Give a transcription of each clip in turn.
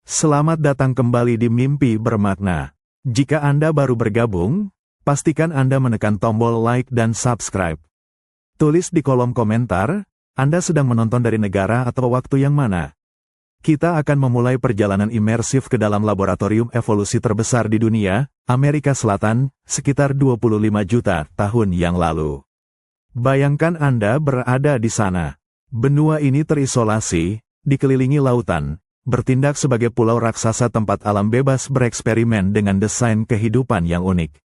Selamat datang kembali di Mimpi Bermakna. Jika Anda baru bergabung, pastikan Anda menekan tombol like dan subscribe. Tulis di kolom komentar, Anda sedang menonton dari negara atau waktu yang mana. Kita akan memulai perjalanan imersif ke dalam laboratorium evolusi terbesar di dunia, Amerika Selatan, sekitar 25 juta tahun yang lalu. Bayangkan Anda berada di sana. Benua ini terisolasi, dikelilingi lautan, bertindak sebagai pulau raksasa tempat alam bebas bereksperimen dengan desain kehidupan yang unik.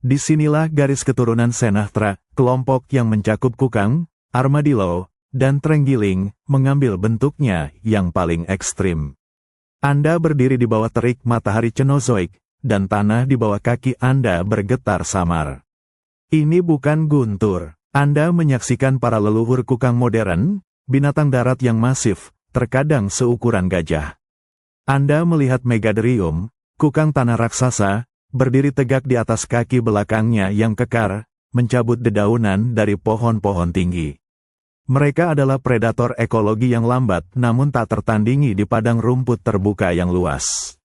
Disinilah garis keturunan Sinahtra, kelompok yang mencakup kukang, armadillo, dan terenggiling, mengambil bentuknya yang paling ekstrim. Anda berdiri di bawah terik matahari Cenozoik, dan tanah di bawah kaki Anda bergetar samar. Ini bukan guntur. Anda menyaksikan para leluhur kukang modern, binatang darat yang masif, terkadang seukuran gajah. Anda melihat Megadrium, kukang tanah raksasa, berdiri tegak di atas kaki belakangnya yang kekar, mencabut dedaunan dari pohon-pohon tinggi. Mereka adalah predator ekologi yang lambat namun tak tertandingi di padang rumput terbuka yang luas.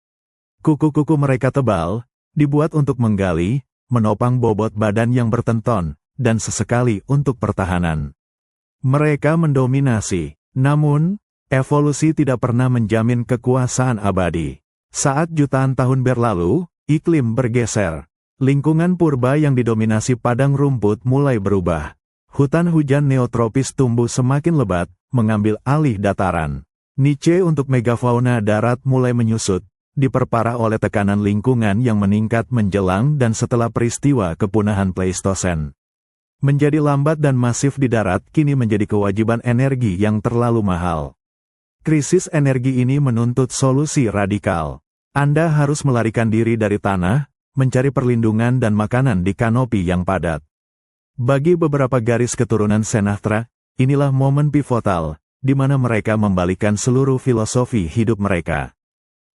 Kuku-kuku mereka tebal, dibuat untuk menggali, menopang bobot badan yang bertenton, dan sesekali untuk pertahanan. Mereka mendominasi, namun, evolusi tidak pernah menjamin kekuasaan abadi. Saat jutaan tahun berlalu, iklim bergeser. Lingkungan purba yang didominasi padang rumput mulai berubah. Hutan hujan neotropis tumbuh semakin lebat, mengambil alih dataran. Niche untuk megafauna darat mulai menyusut, diperparah oleh tekanan lingkungan yang meningkat menjelang dan setelah peristiwa kepunahan Pleistosen. Menjadi lambat dan masif di darat kini menjadi kewajiban energi yang terlalu mahal. Krisis energi ini menuntut solusi radikal. Anda harus melarikan diri dari tanah, mencari perlindungan dan makanan di kanopi yang padat. Bagi beberapa garis keturunan Sinahtra, inilah momen pivotal, di mana mereka membalikkan seluruh filosofi hidup mereka.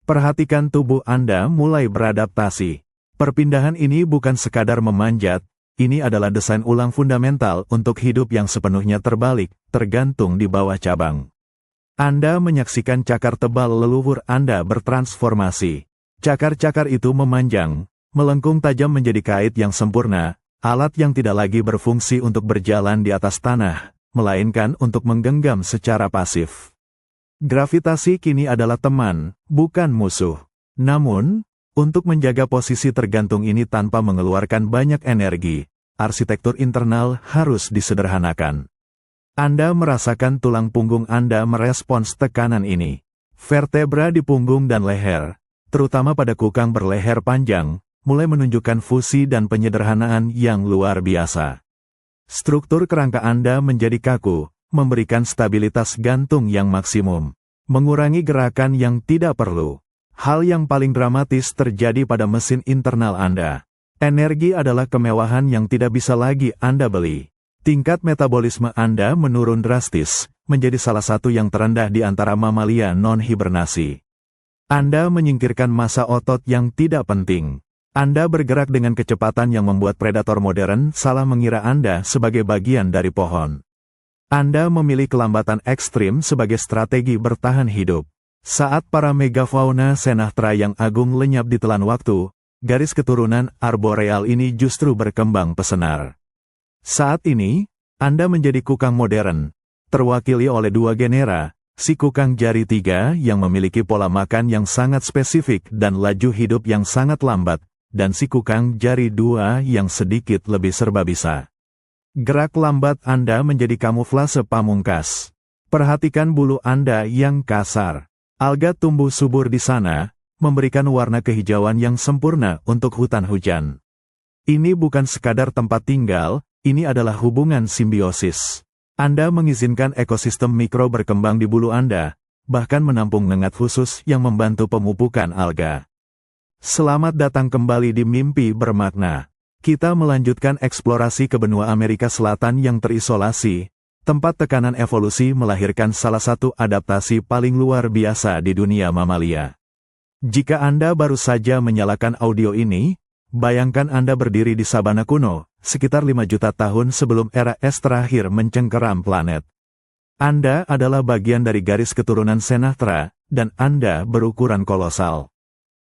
Perhatikan tubuh Anda mulai beradaptasi. Perpindahan ini bukan sekadar memanjat, ini adalah desain ulang fundamental untuk hidup yang sepenuhnya terbalik, tergantung di bawah cabang. Anda menyaksikan cakar tebal leluhur Anda bertransformasi. Cakar-cakar itu memanjang, melengkung tajam menjadi kait yang sempurna, alat yang tidak lagi berfungsi untuk berjalan di atas tanah, melainkan untuk menggenggam secara pasif. Gravitasi kini adalah teman, bukan musuh. Namun, untuk menjaga posisi tergantung ini tanpa mengeluarkan banyak energi, arsitektur internal harus disederhanakan. Anda merasakan tulang punggung Anda merespons tekanan ini. Vertebra di punggung dan leher, terutama pada kukang berleher panjang, mulai menunjukkan fusi dan penyederhanaan yang luar biasa. Struktur kerangka Anda menjadi kaku, memberikan stabilitas gantung yang maksimum, mengurangi gerakan yang tidak perlu. Hal yang paling dramatis terjadi pada mesin internal Anda. Energi adalah kemewahan yang tidak bisa lagi Anda beli. Tingkat metabolisme Anda menurun drastis, menjadi salah satu yang terendah di antara mamalia non-hibernasi. Anda menyingkirkan massa otot yang tidak penting. Anda bergerak dengan kecepatan yang membuat predator modern salah mengira Anda sebagai bagian dari pohon. Anda memilih kelambatan ekstrim sebagai strategi bertahan hidup. Saat para megafauna Sinahtra yang agung lenyap ditelan waktu, garis keturunan arboreal ini justru berkembang pesenar. Saat ini, Anda menjadi kukang modern, terwakili oleh dua genera, si kukang jari 3 yang memiliki pola makan yang sangat spesifik dan laju hidup yang sangat lambat, dan si kukang jari 2 yang sedikit lebih serbabisa. Gerak lambat Anda menjadi kamuflase pamungkas. Perhatikan bulu Anda yang kasar. Alga tumbuh subur di sana, memberikan warna kehijauan yang sempurna untuk hutan hujan. Ini bukan sekadar tempat tinggal, ini adalah hubungan simbiosis. Anda mengizinkan ekosistem mikro berkembang di bulu Anda, bahkan menampung nengat khusus yang membantu pemupukan alga. Selamat datang kembali di Mimpi Bermakna. Kita melanjutkan eksplorasi ke benua Amerika Selatan yang terisolasi, tempat tekanan evolusi melahirkan salah satu adaptasi paling luar biasa di dunia mamalia. Jika Anda baru saja menyalakan audio ini, bayangkan Anda berdiri di sabana kuno, sekitar 5 juta tahun sebelum era es terakhir mencengkeram planet. Anda adalah bagian dari garis keturunan Sinahtra, dan Anda berukuran kolosal.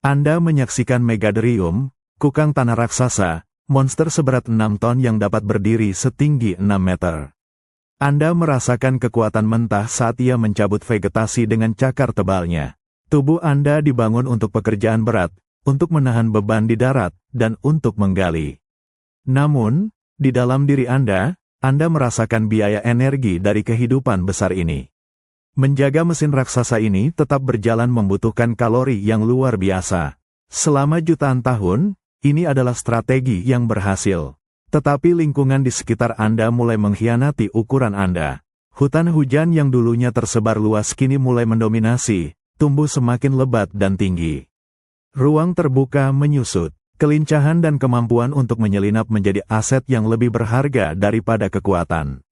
Anda menyaksikan Megadrium, kukang tanah raksasa, monster seberat 6 ton yang dapat berdiri setinggi 6 meter. Anda merasakan kekuatan mentah saat ia mencabut vegetasi dengan cakar tebalnya. Tubuh Anda dibangun untuk pekerjaan berat, untuk menahan beban di darat, dan untuk menggali. Namun, di dalam diri Anda merasakan biaya energi dari kehidupan besar ini. Menjaga mesin raksasa ini tetap berjalan membutuhkan kalori yang luar biasa. Selama jutaan tahun, ini adalah strategi yang berhasil. Tetapi lingkungan di sekitar Anda mulai mengkhianati ukuran Anda. Hutan hujan yang dulunya tersebar luas kini mulai mendominasi, tumbuh semakin lebat dan tinggi. Ruang terbuka menyusut. Kelincahan dan kemampuan untuk menyelinap menjadi aset yang lebih berharga daripada kekuatan.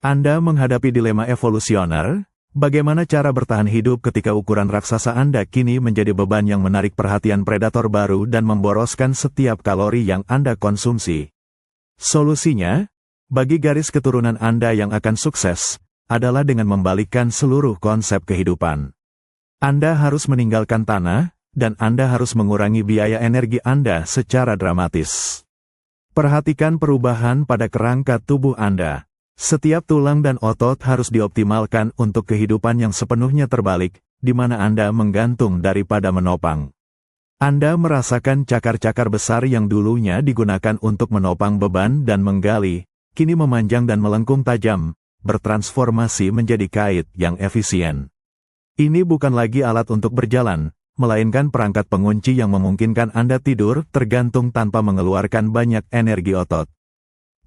Anda menghadapi dilema evolusioner, bagaimana cara bertahan hidup ketika ukuran raksasa Anda kini menjadi beban yang menarik perhatian predator baru dan memboroskan setiap kalori yang Anda konsumsi. Solusinya, bagi garis keturunan Anda yang akan sukses, adalah dengan membalikkan seluruh konsep kehidupan. Anda harus meninggalkan tanah, dan Anda harus mengurangi biaya energi Anda secara dramatis. Perhatikan perubahan pada kerangka tubuh Anda. Setiap tulang dan otot harus dioptimalkan untuk kehidupan yang sepenuhnya terbalik, di mana Anda menggantung daripada menopang. Anda merasakan cakar-cakar besar yang dulunya digunakan untuk menopang beban dan menggali, kini memanjang dan melengkung tajam, bertransformasi menjadi kait yang efisien. Ini bukan lagi alat untuk berjalan, melainkan perangkat pengunci yang memungkinkan Anda tidur tergantung tanpa mengeluarkan banyak energi otot.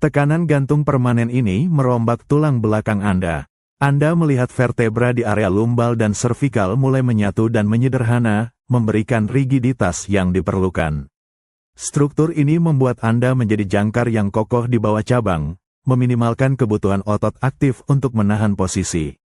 Tekanan gantung permanen ini merombak tulang belakang Anda. Anda melihat vertebra di area lumbal dan servikal mulai menyatu dan menyederhana, memberikan rigiditas yang diperlukan. Struktur ini membuat Anda menjadi jangkar yang kokoh di bawah cabang, meminimalkan kebutuhan otot aktif untuk menahan posisi.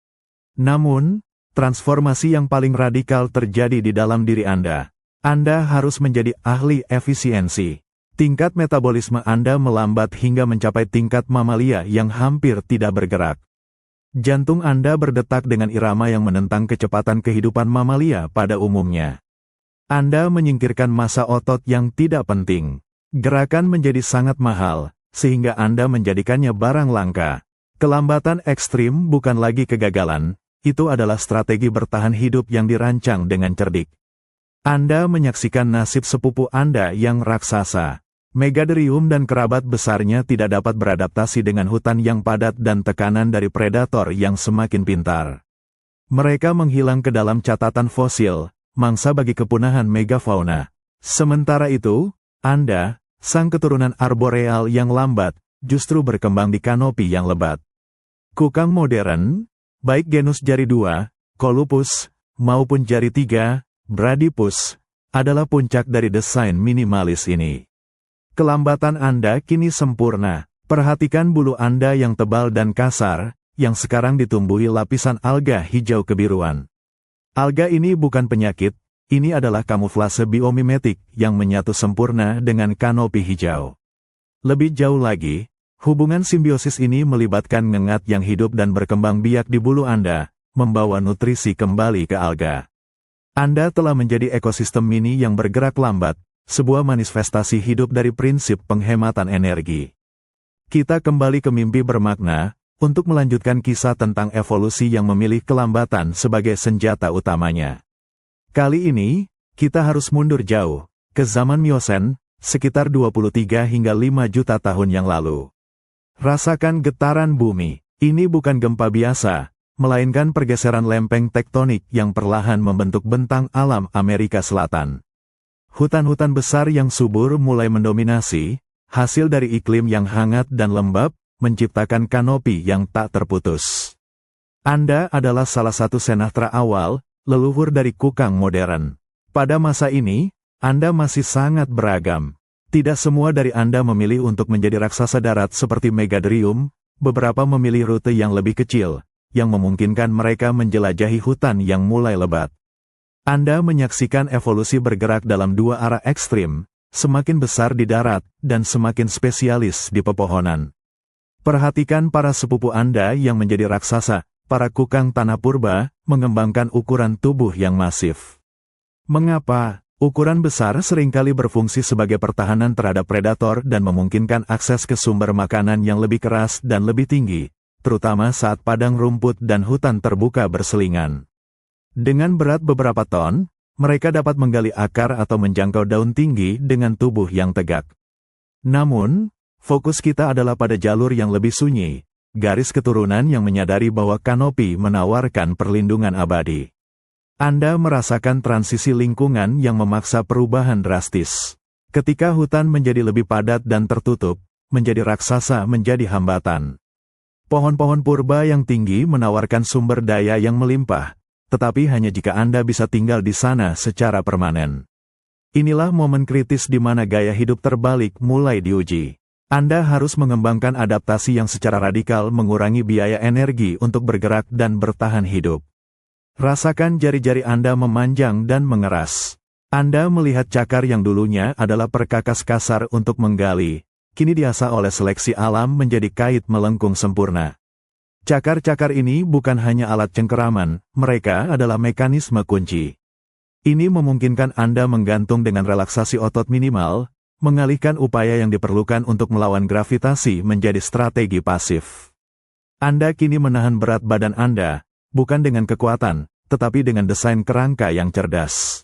Namun, transformasi yang paling radikal terjadi di dalam diri Anda. Anda harus menjadi ahli efisiensi. Tingkat metabolisme Anda melambat hingga mencapai tingkat mamalia yang hampir tidak bergerak. Jantung Anda berdetak dengan irama yang menentang kecepatan kehidupan mamalia pada umumnya. Anda menyingkirkan massa otot yang tidak penting. Gerakan menjadi sangat mahal, sehingga Anda menjadikannya barang langka. Kelambatan ekstrim bukan lagi kegagalan, itu adalah strategi bertahan hidup yang dirancang dengan cerdik. Anda menyaksikan nasib sepupu Anda yang raksasa. Megadrium dan kerabat besarnya tidak dapat beradaptasi dengan hutan yang padat dan tekanan dari predator yang semakin pintar. Mereka menghilang ke dalam catatan fosil, mangsa bagi kepunahan megafauna. Sementara itu, Anda, sang keturunan arboreal yang lambat, justru berkembang di kanopi yang lebat. Kukang modern, baik genus jari 2, Colupus, maupun jari 3, Bradypus, adalah puncak dari desain minimalis ini. Kelambatan Anda kini sempurna. Perhatikan bulu Anda yang tebal dan kasar, yang sekarang ditumbuhi lapisan alga hijau kebiruan. Alga ini bukan penyakit, ini adalah kamuflase biomimetik yang menyatu sempurna dengan kanopi hijau. Lebih jauh lagi, hubungan simbiosis ini melibatkan ngengat yang hidup dan berkembang biak di bulu Anda, membawa nutrisi kembali ke alga. Anda telah menjadi ekosistem mini yang bergerak lambat, sebuah manifestasi hidup dari prinsip penghematan energi. Kita kembali ke mimpi bermakna, untuk melanjutkan kisah tentang evolusi yang memilih kelambatan sebagai senjata utamanya. Kali ini, kita harus mundur jauh, ke zaman Miosen, sekitar 23 hingga 5 juta tahun yang lalu. Rasakan getaran bumi. Ini bukan gempa biasa, melainkan pergeseran lempeng tektonik yang perlahan membentuk bentang alam Amerika Selatan. Hutan-hutan besar yang subur mulai mendominasi, hasil dari iklim yang hangat dan lembab, menciptakan kanopi yang tak terputus. Anda adalah salah satu senatra awal, leluhur dari kukang modern. Pada masa ini, Anda masih sangat beragam. Tidak semua dari Anda memilih untuk menjadi raksasa darat seperti Megadrium, beberapa memilih rute yang lebih kecil, yang memungkinkan mereka menjelajahi hutan yang mulai lebat. Anda menyaksikan evolusi bergerak dalam dua arah ekstrim, semakin besar di darat, dan semakin spesialis di pepohonan. Perhatikan para sepupu Anda yang menjadi raksasa, para kukang tanah purba mengembangkan ukuran tubuh yang masif. Mengapa? Ukuran besar seringkali berfungsi sebagai pertahanan terhadap predator dan memungkinkan akses ke sumber makanan yang lebih keras dan lebih tinggi, terutama saat padang rumput dan hutan terbuka berselingan. Dengan berat beberapa ton, mereka dapat menggali akar atau menjangkau daun tinggi dengan tubuh yang tegak. Namun, fokus kita adalah pada jalur yang lebih sunyi, garis keturunan yang menyadari bahwa kanopi menawarkan perlindungan abadi. Anda merasakan transisi lingkungan yang memaksa perubahan drastis. Ketika hutan menjadi lebih padat dan tertutup, menjadi raksasa menjadi hambatan. Pohon-pohon purba yang tinggi menawarkan sumber daya yang melimpah, tetapi hanya jika Anda bisa tinggal di sana secara permanen. Inilah momen kritis di mana gaya hidup terbalik mulai diuji. Anda harus mengembangkan adaptasi yang secara radikal mengurangi biaya energi untuk bergerak dan bertahan hidup. Rasakan jari-jari Anda memanjang dan mengeras. Anda melihat cakar yang dulunya adalah perkakas kasar untuk menggali, kini diasah oleh seleksi alam menjadi kait melengkung sempurna. Cakar-cakar ini bukan hanya alat cengkeraman, mereka adalah mekanisme kunci. Ini memungkinkan Anda menggantung dengan relaksasi otot minimal, mengalihkan upaya yang diperlukan untuk melawan gravitasi menjadi strategi pasif. Anda kini menahan berat badan Anda, bukan dengan kekuatan, tetapi dengan desain kerangka yang cerdas.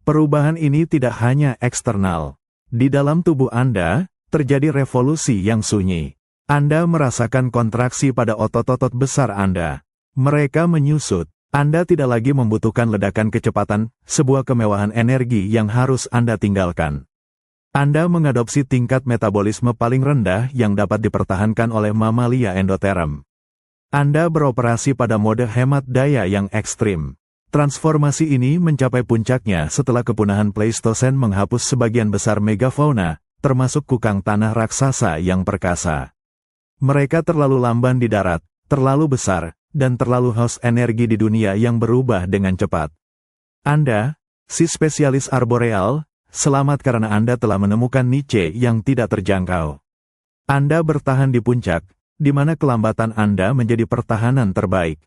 Perubahan ini tidak hanya eksternal. Di dalam tubuh Anda, terjadi revolusi yang sunyi. Anda merasakan kontraksi pada otot-otot besar Anda. Mereka menyusut. Anda tidak lagi membutuhkan ledakan kecepatan, sebuah kemewahan energi yang harus Anda tinggalkan. Anda mengadopsi tingkat metabolisme paling rendah yang dapat dipertahankan oleh mamalia endoterm. Anda beroperasi pada mode hemat daya yang ekstrim. Transformasi ini mencapai puncaknya setelah kepunahan Pleistosen menghapus sebagian besar megafauna, termasuk kukang tanah raksasa yang perkasa. Mereka terlalu lamban di darat, terlalu besar, dan terlalu haus energi di dunia yang berubah dengan cepat. Anda, si spesialis arboreal, selamat karena Anda telah menemukan niche yang tidak terjangkau. Anda bertahan di puncak, di mana kelambatan Anda menjadi pertahanan terbaik.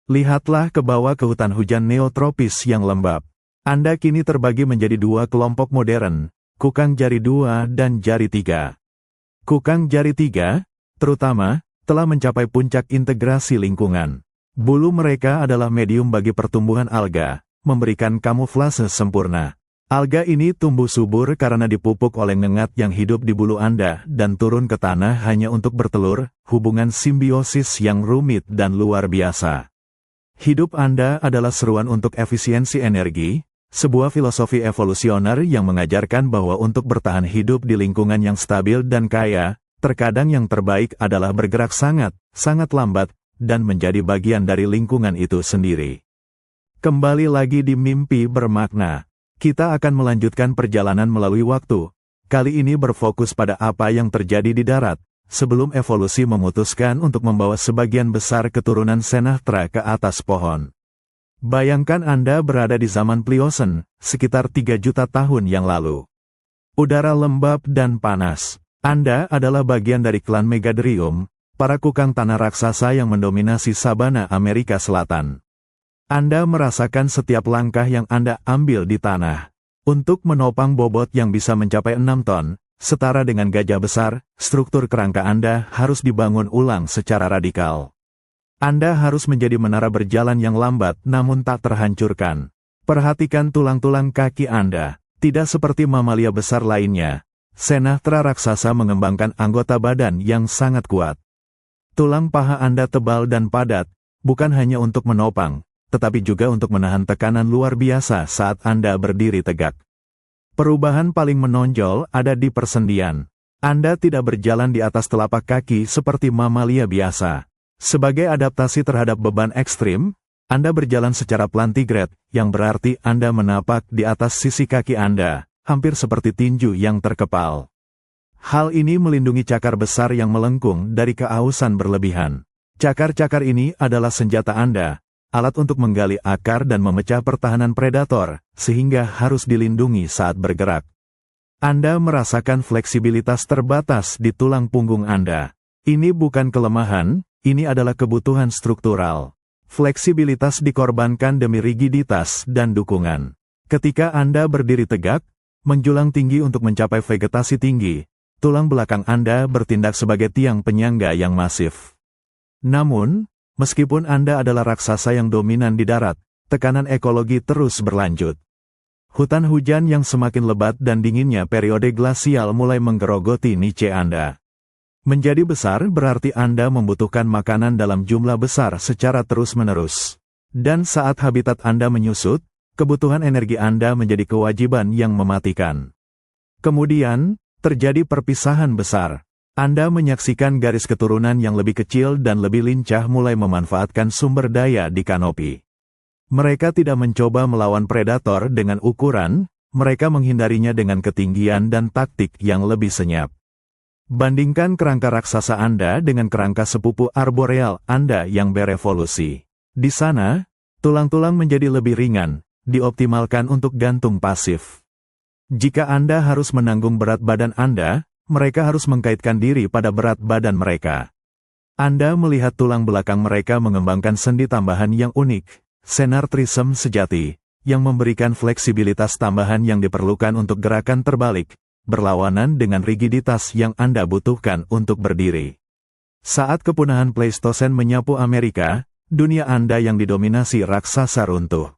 Lihatlah ke bawah ke hutan hujan neotropis yang lembab. Anda kini terbagi menjadi dua kelompok modern, kukang jari 2 dan jari 3. Kukang jari 3, terutama, telah mencapai puncak integrasi lingkungan. Bulu mereka adalah medium bagi pertumbuhan alga, memberikan kamuflase sempurna. Alga ini tumbuh subur karena dipupuk oleh ngengat yang hidup di bulu Anda dan turun ke tanah hanya untuk bertelur, hubungan simbiosis yang rumit dan luar biasa. Hidup Anda adalah seruan untuk efisiensi energi, sebuah filosofi evolusioner yang mengajarkan bahwa untuk bertahan hidup di lingkungan yang stabil dan kaya, terkadang yang terbaik adalah bergerak sangat lambat, dan menjadi bagian dari lingkungan itu sendiri. Kembali lagi di mimpi bermakna. Kita akan melanjutkan perjalanan melalui waktu, kali ini berfokus pada apa yang terjadi di darat, sebelum evolusi memutuskan untuk membawa sebagian besar keturunan Sinatra ke atas pohon. Bayangkan Anda berada di zaman Pliocene, sekitar 3 juta tahun yang lalu. Udara lembab dan panas. Anda adalah bagian dari klan Megadrium, para kukang tanah raksasa yang mendominasi sabana Amerika Selatan. Anda merasakan setiap langkah yang Anda ambil di tanah. Untuk menopang bobot yang bisa mencapai 6 ton, setara dengan gajah besar, struktur kerangka Anda harus dibangun ulang secara radikal. Anda harus menjadi menara berjalan yang lambat namun tak terhancurkan. Perhatikan tulang-tulang kaki Anda, tidak seperti mamalia besar lainnya. Sinatra raksasa mengembangkan anggota badan yang sangat kuat. Tulang paha Anda tebal dan padat, bukan hanya untuk menopang, tetapi juga untuk menahan tekanan luar biasa saat Anda berdiri tegak. Perubahan paling menonjol ada di persendian. Anda tidak berjalan di atas telapak kaki seperti mamalia biasa. Sebagai adaptasi terhadap beban ekstrim, Anda berjalan secara plantigrade, yang berarti Anda menapak di atas sisi kaki Anda, hampir seperti tinju yang terkepal. Hal ini melindungi cakar besar yang melengkung dari keausan berlebihan. Cakar-cakar ini adalah senjata Anda, alat untuk menggali akar dan memecah pertahanan predator, sehingga harus dilindungi saat bergerak. Anda merasakan fleksibilitas terbatas di tulang punggung Anda. Ini bukan kelemahan, ini adalah kebutuhan struktural. Fleksibilitas dikorbankan demi rigiditas dan dukungan. Ketika Anda berdiri tegak, menjulang tinggi untuk mencapai vegetasi tinggi, tulang belakang Anda bertindak sebagai tiang penyangga yang masif. Namun, meskipun Anda adalah raksasa yang dominan di darat, tekanan ekologi terus berlanjut. Hutan hujan yang semakin lebat dan dinginnya periode glasial mulai menggerogoti niche Anda. Menjadi besar berarti Anda membutuhkan makanan dalam jumlah besar secara terus-menerus. Dan saat habitat Anda menyusut, kebutuhan energi Anda menjadi kewajiban yang mematikan. Kemudian, terjadi perpisahan besar. Anda menyaksikan garis keturunan yang lebih kecil dan lebih lincah mulai memanfaatkan sumber daya di kanopi. Mereka tidak mencoba melawan predator dengan ukuran, mereka menghindarinya dengan ketinggian dan taktik yang lebih senyap. Bandingkan kerangka raksasa Anda dengan kerangka sepupu arboreal Anda yang berevolusi. Di sana, tulang-tulang menjadi lebih ringan, dioptimalkan untuk gantung pasif. Jika Anda harus menanggung berat badan Anda, mereka harus mengkaitkan diri pada berat badan mereka. Anda melihat tulang belakang mereka mengembangkan sendi tambahan yang unik, senartrism sejati, yang memberikan fleksibilitas tambahan yang diperlukan untuk gerakan terbalik, berlawanan dengan rigiditas yang Anda butuhkan untuk berdiri. Saat kepunahan Pleistosen menyapu Amerika, dunia Anda yang didominasi raksasa runtuh.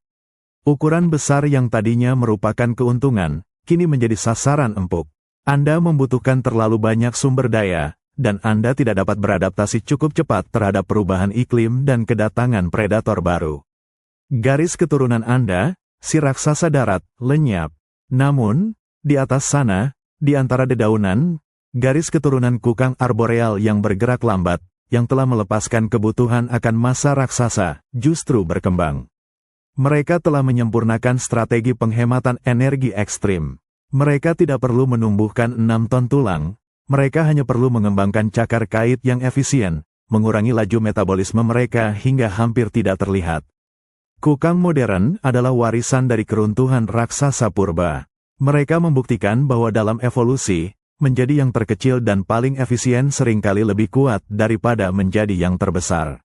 Ukuran besar yang tadinya merupakan keuntungan, kini menjadi sasaran empuk. Anda membutuhkan terlalu banyak sumber daya, dan Anda tidak dapat beradaptasi cukup cepat terhadap perubahan iklim dan kedatangan predator baru. Garis keturunan Anda, si raksasa darat, lenyap. Namun, di atas sana, di antara dedaunan, garis keturunan kukang arboreal yang bergerak lambat, yang telah melepaskan kebutuhan akan massa raksasa, justru berkembang. Mereka telah menyempurnakan strategi penghematan energi ekstrim. Mereka tidak perlu menumbuhkan 6 ton tulang, mereka hanya perlu mengembangkan cakar kait yang efisien, mengurangi laju metabolisme mereka hingga hampir tidak terlihat. Kukang modern adalah warisan dari keruntuhan raksasa purba. Mereka membuktikan bahwa dalam evolusi, menjadi yang terkecil dan paling efisien seringkali lebih kuat daripada menjadi yang terbesar.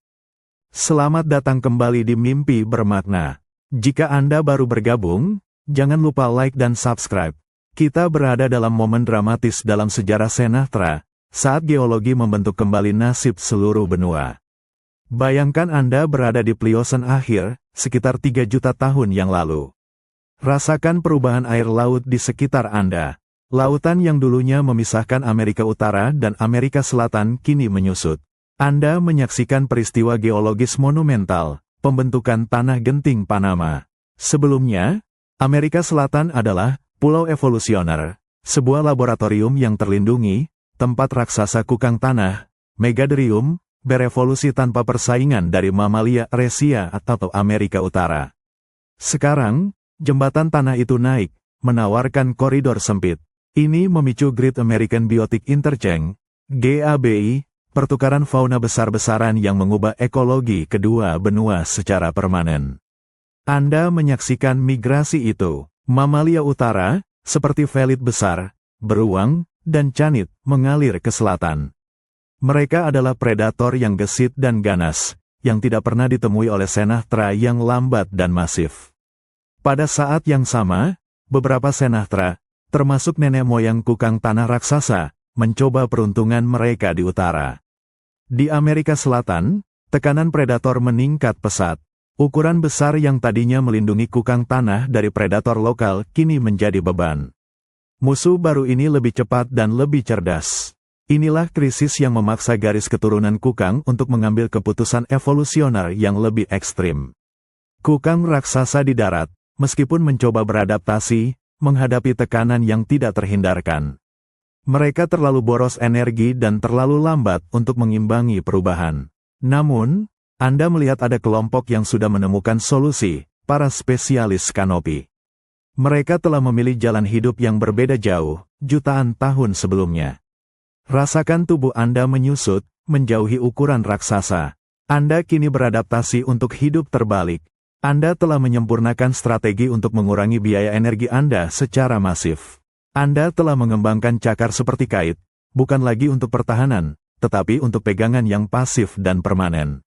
Selamat datang kembali di Mimpi Bermakna. Jika Anda baru bergabung, jangan lupa like dan subscribe. Kita berada dalam momen dramatis dalam sejarah Senatra, saat geologi membentuk kembali nasib seluruh benua. Bayangkan Anda berada di Pliocene akhir, sekitar 3 juta tahun yang lalu. Rasakan perubahan air laut di sekitar Anda. Lautan yang dulunya memisahkan Amerika Utara dan Amerika Selatan kini menyusut. Anda menyaksikan peristiwa geologis monumental, pembentukan tanah genting Panama. Sebelumnya, Amerika Selatan adalah pulau evolusioner, sebuah laboratorium yang terlindungi, tempat raksasa kukang tanah, Megadrium, berevolusi tanpa persaingan dari mamalia Resia atau Amerika Utara. Sekarang, jembatan tanah itu naik, menawarkan koridor sempit. Ini memicu Great American Biotic Interchange, GABI, pertukaran fauna besar-besaran yang mengubah ekologi kedua benua secara permanen. Anda menyaksikan migrasi itu. Mamalia utara, seperti felit besar, beruang, dan canid, mengalir ke selatan. Mereka adalah predator yang gesit dan ganas, yang tidak pernah ditemui oleh Senatra yang lambat dan masif. Pada saat yang sama, beberapa Senatra, termasuk nenek moyang kukang tanah raksasa, mencoba peruntungan mereka di utara. Di Amerika Selatan, tekanan predator meningkat pesat. Ukuran besar yang tadinya melindungi kukang tanah dari predator lokal kini menjadi beban. Musuh baru ini lebih cepat dan lebih cerdas. Inilah krisis yang memaksa garis keturunan kukang untuk mengambil keputusan evolusioner yang lebih ekstrim. Kukang raksasa di darat, meskipun mencoba beradaptasi, menghadapi tekanan yang tidak terhindarkan. Mereka terlalu boros energi dan terlalu lambat untuk mengimbangi perubahan. Namun, Anda melihat ada kelompok yang sudah menemukan solusi, para spesialis kanopi. Mereka telah memilih jalan hidup yang berbeda jauh, jutaan tahun sebelumnya. Rasakan tubuh Anda menyusut, menjauhi ukuran raksasa. Anda kini beradaptasi untuk hidup terbalik. Anda telah menyempurnakan strategi untuk mengurangi biaya energi Anda secara masif. Anda telah mengembangkan cakar seperti kait, bukan lagi untuk pertahanan, tetapi untuk pegangan yang pasif dan permanen.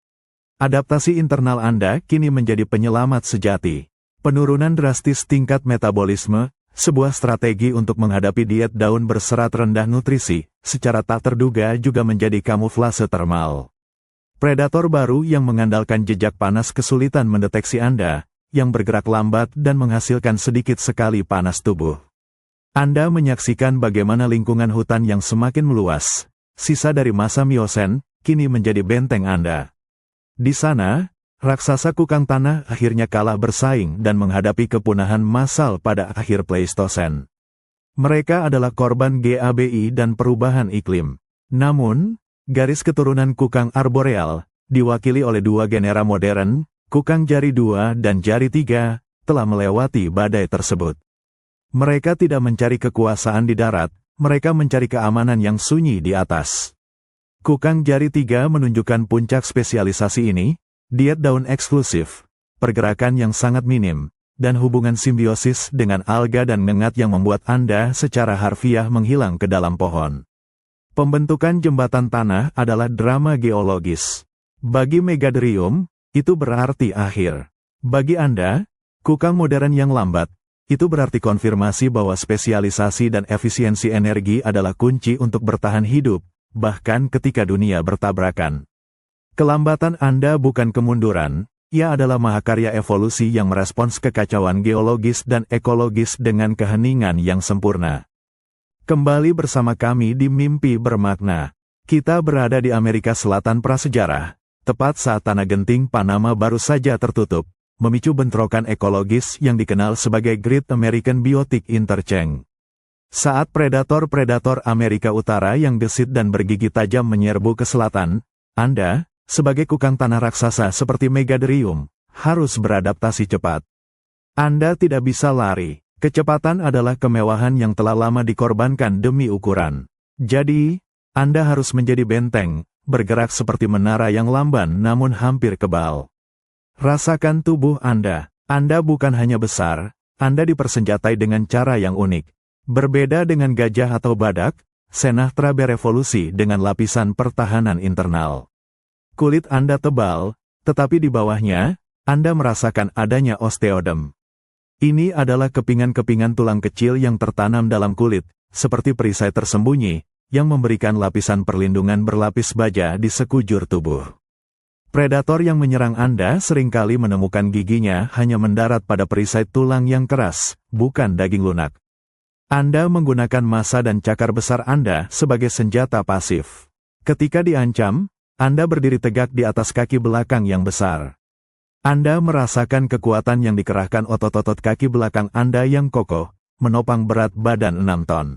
Adaptasi internal Anda kini menjadi penyelamat sejati. Penurunan drastis tingkat metabolisme, sebuah strategi untuk menghadapi diet daun berserat rendah nutrisi, secara tak terduga juga menjadi kamuflase termal. Predator baru yang mengandalkan jejak panas kesulitan mendeteksi Anda, yang bergerak lambat dan menghasilkan sedikit sekali panas tubuh. Anda menyaksikan bagaimana lingkungan hutan yang semakin meluas, sisa dari masa Miosen, kini menjadi benteng Anda. Di sana, raksasa kukang tanah akhirnya kalah bersaing dan menghadapi kepunahan massal pada akhir Pleistosen. Mereka adalah korban GABI dan perubahan iklim. Namun, garis keturunan kukang arboreal, diwakili oleh dua genera modern, kukang jari 2 dan jari 3, telah melewati badai tersebut. Mereka tidak mencari kekuasaan di darat, mereka mencari keamanan yang sunyi di atas. Kukang jari 3 menunjukkan puncak spesialisasi ini, diet daun eksklusif, pergerakan yang sangat minim, dan hubungan simbiosis dengan alga dan ngengat yang membuat Anda secara harfiah menghilang ke dalam pohon. Pembentukan jembatan tanah adalah drama geologis. Bagi Megadrium, itu berarti akhir. Bagi Anda, kukang modern yang lambat, itu berarti konfirmasi bahwa spesialisasi dan efisiensi energi adalah kunci untuk bertahan hidup, bahkan ketika dunia bertabrakan. Kelambatan Anda bukan kemunduran, ia adalah mahakarya evolusi yang merespons kekacauan geologis dan ekologis dengan keheningan yang sempurna. Kembali bersama kami di Mimpi Bermakna. Kita berada di Amerika Selatan prasejarah, tepat saat tanah genting Panama baru saja tertutup, memicu bentrokan ekologis yang dikenal sebagai Great American Biotic Interchange. Saat predator-predator Amerika Utara yang gesit dan bergigi tajam menyerbu ke selatan, Anda, sebagai kukang tanah raksasa seperti Megadrium, harus beradaptasi cepat. Anda tidak bisa lari. Kecepatan adalah kemewahan yang telah lama dikorbankan demi ukuran. Jadi, Anda harus menjadi benteng, bergerak seperti menara yang lamban namun hampir kebal. Rasakan tubuh Anda. Anda bukan hanya besar, Anda dipersenjatai dengan cara yang unik. Berbeda dengan gajah atau badak, Sinatra berevolusi dengan lapisan pertahanan internal. Kulit Anda tebal, tetapi di bawahnya, Anda merasakan adanya osteodem. Ini adalah kepingan-kepingan tulang kecil yang tertanam dalam kulit, seperti perisai tersembunyi, yang memberikan lapisan perlindungan berlapis baja di sekujur tubuh. Predator yang menyerang Anda seringkali menemukan giginya hanya mendarat pada perisai tulang yang keras, bukan daging lunak. Anda menggunakan massa dan cakar besar Anda sebagai senjata pasif. Ketika diancam, Anda berdiri tegak di atas kaki belakang yang besar. Anda merasakan kekuatan yang dikerahkan otot-otot kaki belakang Anda yang kokoh, menopang berat badan 6 ton.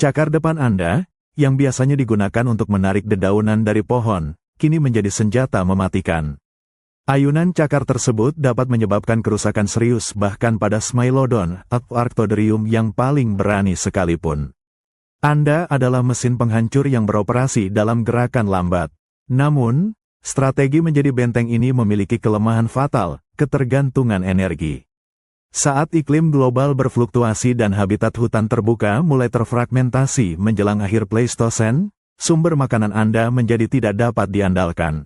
Cakar depan Anda, yang biasanya digunakan untuk menarik dedaunan dari pohon, kini menjadi senjata mematikan. Ayunan cakar tersebut dapat menyebabkan kerusakan serius bahkan pada Smilodon atau Arctodrium yang paling berani sekalipun. Anda adalah mesin penghancur yang beroperasi dalam gerakan lambat. Namun, strategi menjadi benteng ini memiliki kelemahan fatal, ketergantungan energi. Saat iklim global berfluktuasi dan habitat hutan terbuka mulai terfragmentasi menjelang akhir Pleistosen, sumber makanan Anda menjadi tidak dapat diandalkan.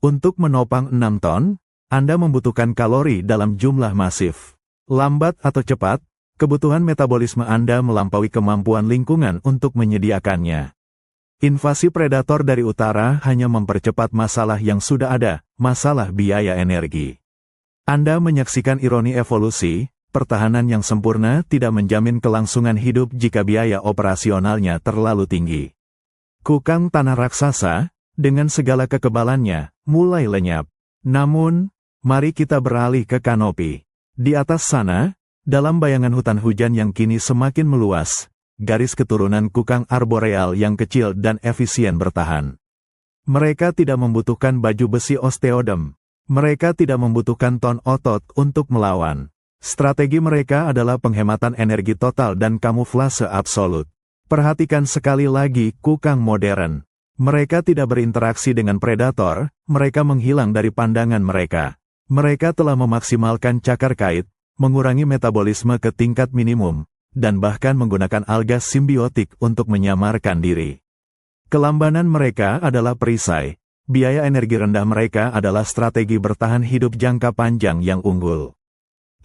Untuk menopang 6 ton, Anda membutuhkan kalori dalam jumlah masif. Lambat atau cepat, kebutuhan metabolisme Anda melampaui kemampuan lingkungan untuk menyediakannya. Invasi predator dari utara hanya mempercepat masalah yang sudah ada, masalah biaya energi. Anda menyaksikan ironi evolusi, pertahanan yang sempurna tidak menjamin kelangsungan hidup jika biaya operasionalnya terlalu tinggi. Kukang tanah raksasa, dengan segala kekebalannya, mulai lenyap. Namun, mari kita beralih ke kanopi. Di atas sana, dalam bayangan hutan hujan yang kini semakin meluas, garis keturunan kukang arboreal yang kecil dan efisien bertahan. Mereka tidak membutuhkan baju besi osteodem. Mereka tidak membutuhkan ton otot untuk melawan. Strategi mereka adalah penghematan energi total dan kamuflase absolut. Perhatikan sekali lagi kukang modern. Mereka tidak berinteraksi dengan predator, mereka menghilang dari pandangan mereka. Mereka telah memaksimalkan cakar kait, mengurangi metabolisme ke tingkat minimum, dan bahkan menggunakan alga simbiotik untuk menyamarkan diri. Kelambanan mereka adalah perisai. Biaya energi rendah mereka adalah strategi bertahan hidup jangka panjang yang unggul.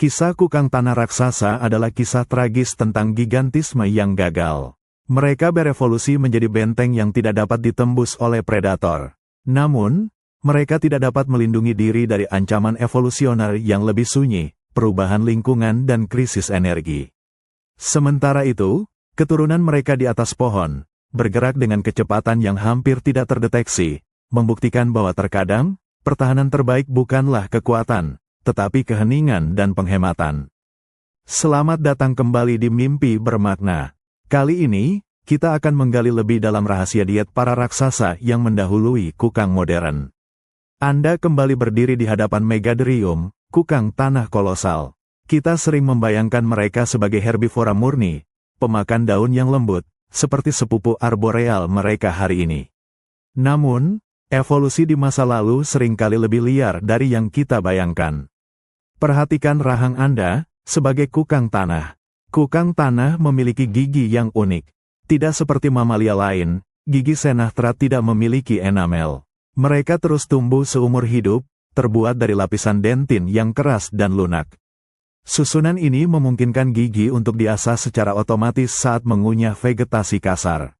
Kisah kukang tanah raksasa adalah kisah tragis tentang gigantisme yang gagal. Mereka berevolusi menjadi benteng yang tidak dapat ditembus oleh predator. Namun, mereka tidak dapat melindungi diri dari ancaman evolusioner yang lebih sunyi, perubahan lingkungan dan krisis energi. Sementara itu, keturunan mereka di atas pohon, bergerak dengan kecepatan yang hampir tidak terdeteksi, membuktikan bahwa terkadang, pertahanan terbaik bukanlah kekuatan, tetapi keheningan dan penghematan. Selamat datang kembali di Mimpi Bermakna. Kali ini, kita akan menggali lebih dalam rahasia diet para raksasa yang mendahului kukang modern. Anda kembali berdiri di hadapan Megadrium, kukang tanah kolosal. Kita sering membayangkan mereka sebagai herbivora murni, pemakan daun yang lembut, seperti sepupu arboreal mereka hari ini. Namun, evolusi di masa lalu seringkali lebih liar dari yang kita bayangkan. Perhatikan rahang Anda, sebagai kukang tanah. Kukang tanah memiliki gigi yang unik. Tidak seperti mamalia lain, gigi Senahtra tidak memiliki enamel. Mereka terus tumbuh seumur hidup, terbuat dari lapisan dentin yang keras dan lunak. Susunan ini memungkinkan gigi untuk diasah secara otomatis saat mengunyah vegetasi kasar.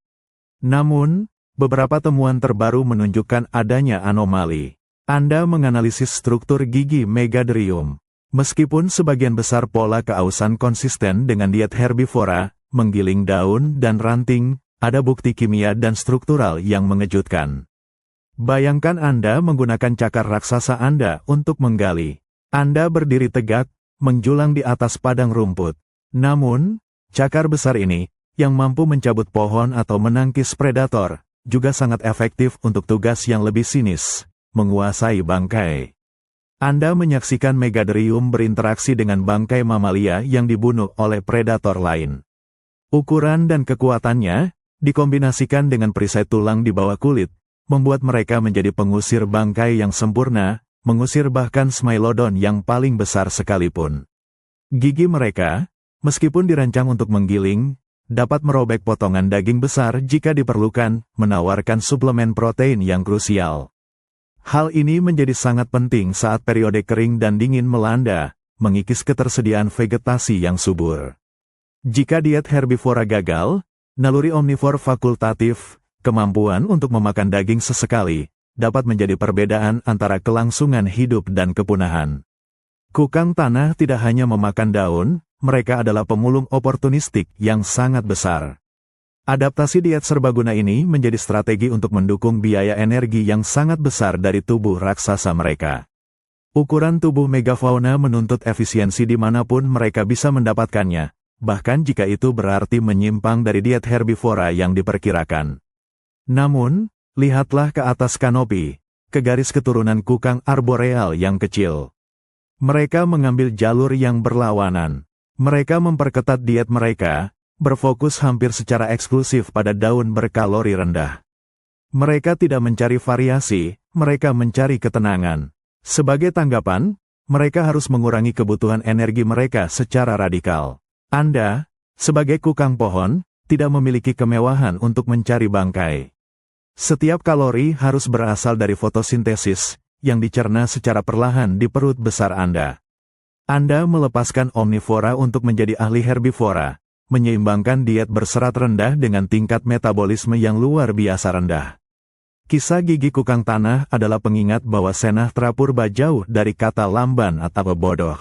Namun, beberapa temuan terbaru menunjukkan adanya anomali. Anda menganalisis struktur gigi Megadrium. Meskipun sebagian besar pola keausan konsisten dengan diet herbivora, menggiling daun dan ranting, ada bukti kimia dan struktural yang mengejutkan. Bayangkan Anda menggunakan cakar raksasa Anda untuk menggali. Anda berdiri tegak, menjulang di atas padang rumput. Namun, cakar besar ini, yang mampu mencabut pohon atau menangkis predator, juga sangat efektif untuk tugas yang lebih sinis, menguasai bangkai. Anda menyaksikan Megadrium berinteraksi dengan bangkai mamalia yang dibunuh oleh predator lain. Ukuran dan kekuatannya, dikombinasikan dengan perisai tulang di bawah kulit, membuat mereka menjadi pengusir bangkai yang sempurna, mengusir bahkan Smilodon yang paling besar sekalipun. Gigi mereka, meskipun dirancang untuk menggiling, dapat merobek potongan daging besar jika diperlukan, menawarkan suplemen protein yang krusial. Hal ini menjadi sangat penting saat periode kering dan dingin melanda, mengikis ketersediaan vegetasi yang subur. Jika diet herbivora gagal, naluri omnivor fakultatif, kemampuan untuk memakan daging sesekali, dapat menjadi perbedaan antara kelangsungan hidup dan kepunahan. Kukang tanah tidak hanya memakan daun, mereka adalah pemulung oportunistik yang sangat besar. Adaptasi diet serbaguna ini menjadi strategi untuk mendukung biaya energi yang sangat besar dari tubuh raksasa mereka. Ukuran tubuh megafauna menuntut efisiensi dimanapun mereka bisa mendapatkannya, bahkan jika itu berarti menyimpang dari diet herbivora yang diperkirakan. Namun, lihatlah ke atas kanopi, ke garis keturunan kukang arboreal yang kecil. Mereka mengambil jalur yang berlawanan. Mereka memperketat diet mereka, berfokus hampir secara eksklusif pada daun berkalori rendah. Mereka tidak mencari variasi, mereka mencari ketenangan. Sebagai tanggapan, mereka harus mengurangi kebutuhan energi mereka secara radikal. Anda, sebagai kukang pohon, tidak memiliki kemewahan untuk mencari bangkai. Setiap kalori harus berasal dari fotosintesis, yang dicerna secara perlahan di perut besar Anda. Anda melepaskan omnivora untuk menjadi ahli herbivora, menyeimbangkan diet berserat rendah dengan tingkat metabolisme yang luar biasa rendah. Kisah gigi kukang tanah adalah pengingat bahwa Senahtra purba jauh dari kata lamban atau bodoh.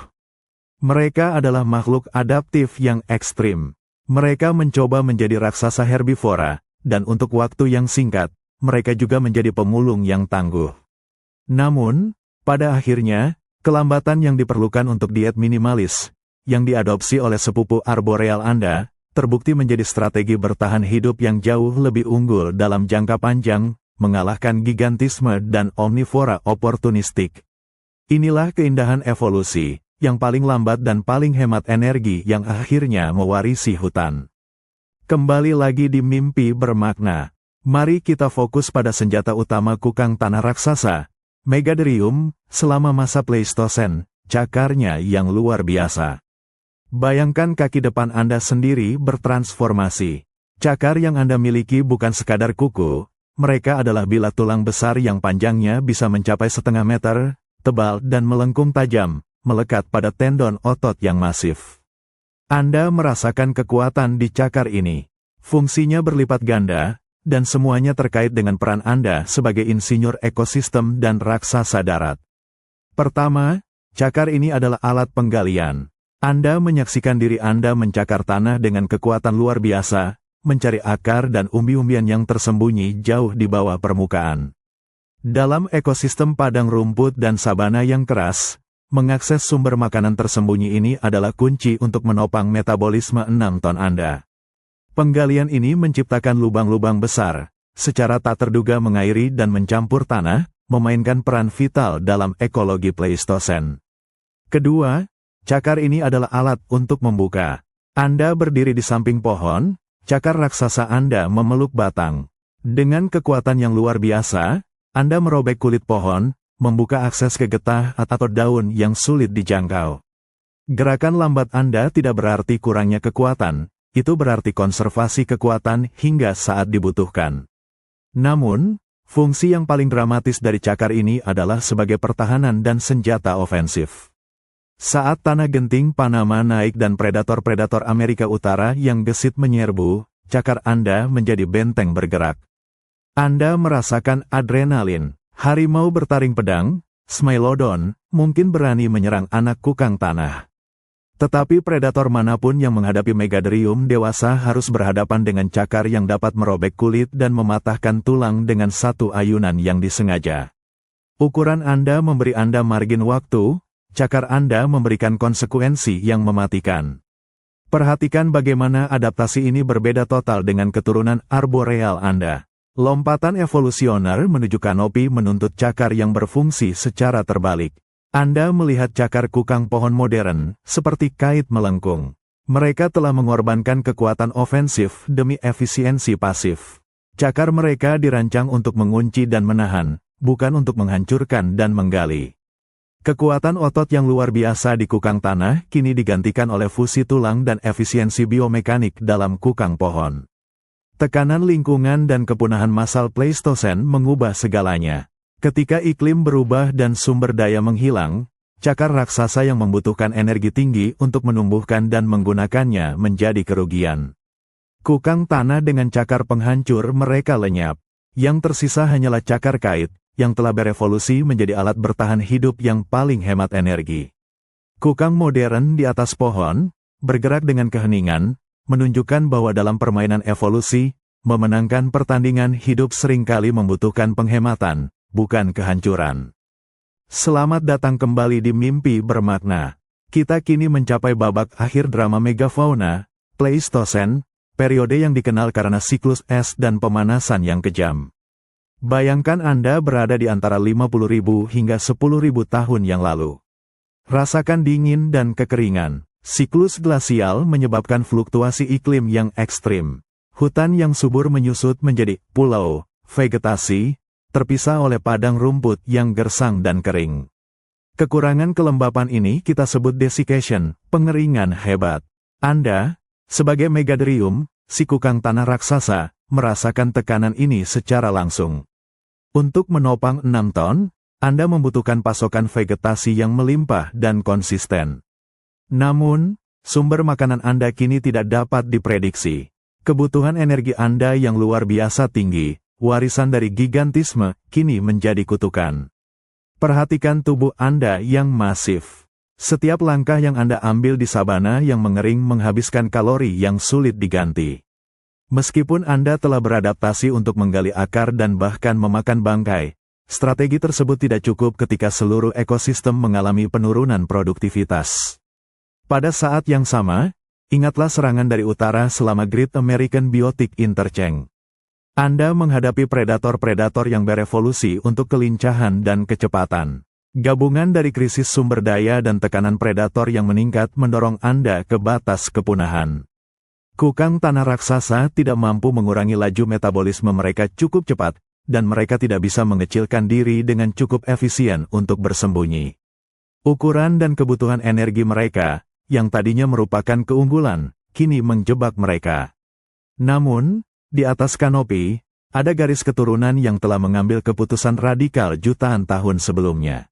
Mereka adalah makhluk adaptif yang ekstrim. Mereka mencoba menjadi raksasa herbivora, dan untuk waktu yang singkat, mereka juga menjadi pemulung yang tangguh. Namun, pada akhirnya, kelambatan yang diperlukan untuk diet minimalis, yang diadopsi oleh sepupu arboreal Anda, terbukti menjadi strategi bertahan hidup yang jauh lebih unggul dalam jangka panjang, mengalahkan gigantisme dan omnivora oportunistik. Inilah keindahan evolusi, yang paling lambat dan paling hemat energi yang akhirnya mewarisi hutan. Kembali lagi di Mimpi Bermakna. Mari kita fokus pada senjata utama kukang tanah raksasa, Megadrium, selama masa Pleistosen, cakarnya yang luar biasa. Bayangkan kaki depan Anda sendiri bertransformasi. Cakar yang Anda miliki bukan sekadar kuku, mereka adalah bilah tulang besar yang panjangnya bisa mencapai 0,5 meter, tebal dan melengkung tajam, melekat pada tendon otot yang masif. Anda merasakan kekuatan di cakar ini. Fungsinya berlipat ganda, dan semuanya terkait dengan peran Anda sebagai insinyur ekosistem dan raksasa darat. Pertama, cakar ini adalah alat penggalian. Anda menyaksikan diri Anda mencakar tanah dengan kekuatan luar biasa, mencari akar dan umbi-umbian yang tersembunyi jauh di bawah permukaan. Dalam ekosistem padang rumput dan sabana yang keras, mengakses sumber makanan tersembunyi ini adalah kunci untuk menopang metabolisme 6 ton Anda. Penggalian ini menciptakan lubang-lubang besar, secara tak terduga mengairi dan mencampur tanah, memainkan peran vital dalam ekologi Pleistosen. Kedua, cakar ini adalah alat untuk membuka. Anda berdiri di samping pohon, cakar raksasa Anda memeluk batang. Dengan kekuatan yang luar biasa, Anda merobek kulit pohon, membuka akses ke getah atau daun yang sulit dijangkau. Gerakan lambat Anda tidak berarti kurangnya kekuatan, itu berarti konservasi kekuatan hingga saat dibutuhkan. Namun, fungsi yang paling dramatis dari cakar ini adalah sebagai pertahanan dan senjata ofensif. Saat tanah genting Panama naik dan predator-predator Amerika Utara yang gesit menyerbu, cakar Anda menjadi benteng bergerak. Anda merasakan adrenalin. Harimau bertaring pedang, Smilodon, mungkin berani menyerang anak kukang tanah. Tetapi predator manapun yang menghadapi Megadrium dewasa harus berhadapan dengan cakar yang dapat merobek kulit dan mematahkan tulang dengan satu ayunan yang disengaja. Ukuran Anda memberi Anda margin waktu, cakar Anda memberikan konsekuensi yang mematikan. Perhatikan bagaimana adaptasi ini berbeda total dengan keturunan arboreal Anda. Lompatan evolusioner menuju kanopi menuntut cakar yang berfungsi secara terbalik. Anda melihat cakar kukang pohon modern, seperti kait melengkung. Mereka telah mengorbankan kekuatan ofensif demi efisiensi pasif. Cakar mereka dirancang untuk mengunci dan menahan, bukan untuk menghancurkan dan menggali. Kekuatan otot yang luar biasa di kukang tanah kini digantikan oleh fusi tulang dan efisiensi biomekanik dalam kukang pohon. Tekanan lingkungan dan kepunahan massal Pleistosen mengubah segalanya. Ketika iklim berubah dan sumber daya menghilang, cakar raksasa yang membutuhkan energi tinggi untuk menumbuhkan dan menggunakannya menjadi kerugian. Kukang tanah dengan cakar penghancur mereka lenyap. Yang tersisa hanyalah cakar kait, yang telah berevolusi menjadi alat bertahan hidup yang paling hemat energi. Kukang modern di atas pohon, bergerak dengan keheningan, menunjukkan bahwa dalam permainan evolusi, memenangkan pertandingan hidup seringkali membutuhkan penghematan, bukan kehancuran. Selamat datang kembali di Mimpi Bermakna. Kita kini mencapai babak akhir drama megafauna, Pleistosen, periode yang dikenal karena siklus es dan pemanasan yang kejam. Bayangkan Anda berada di antara 50.000 hingga 10.000 tahun yang lalu. Rasakan dingin dan kekeringan. Siklus glasial menyebabkan fluktuasi iklim yang ekstrim. Hutan yang subur menyusut menjadi pulau, vegetasi, terpisah oleh padang rumput yang gersang dan kering. Kekurangan kelembapan ini kita sebut desiccation, pengeringan hebat. Anda, sebagai Megadrium, si kukang tanah raksasa, merasakan tekanan ini secara langsung. Untuk menopang 6 ton, Anda membutuhkan pasokan vegetasi yang melimpah dan konsisten. Namun, sumber makanan Anda kini tidak dapat diprediksi. Kebutuhan energi Anda yang luar biasa tinggi, warisan dari gigantisme, kini menjadi kutukan. Perhatikan tubuh Anda yang masif. Setiap langkah yang Anda ambil di sabana yang mengering menghabiskan kalori yang sulit diganti. Meskipun Anda telah beradaptasi untuk menggali akar dan bahkan memakan bangkai, strategi tersebut tidak cukup ketika seluruh ekosistem mengalami penurunan produktivitas. Pada saat yang sama, ingatlah serangan dari utara selama Great American Biotic Interchange. Anda menghadapi predator-predator yang berevolusi untuk kelincahan dan kecepatan. Gabungan dari krisis sumber daya dan tekanan predator yang meningkat mendorong Anda ke batas kepunahan. Kukang tanah raksasa tidak mampu mengurangi laju metabolisme mereka cukup cepat, dan mereka tidak bisa mengecilkan diri dengan cukup efisien untuk bersembunyi. Ukuran dan kebutuhan energi mereka, yang tadinya merupakan keunggulan, kini menjebak mereka. Namun, di atas kanopi, Ada garis keturunan yang telah mengambil keputusan radikal jutaan tahun sebelumnya.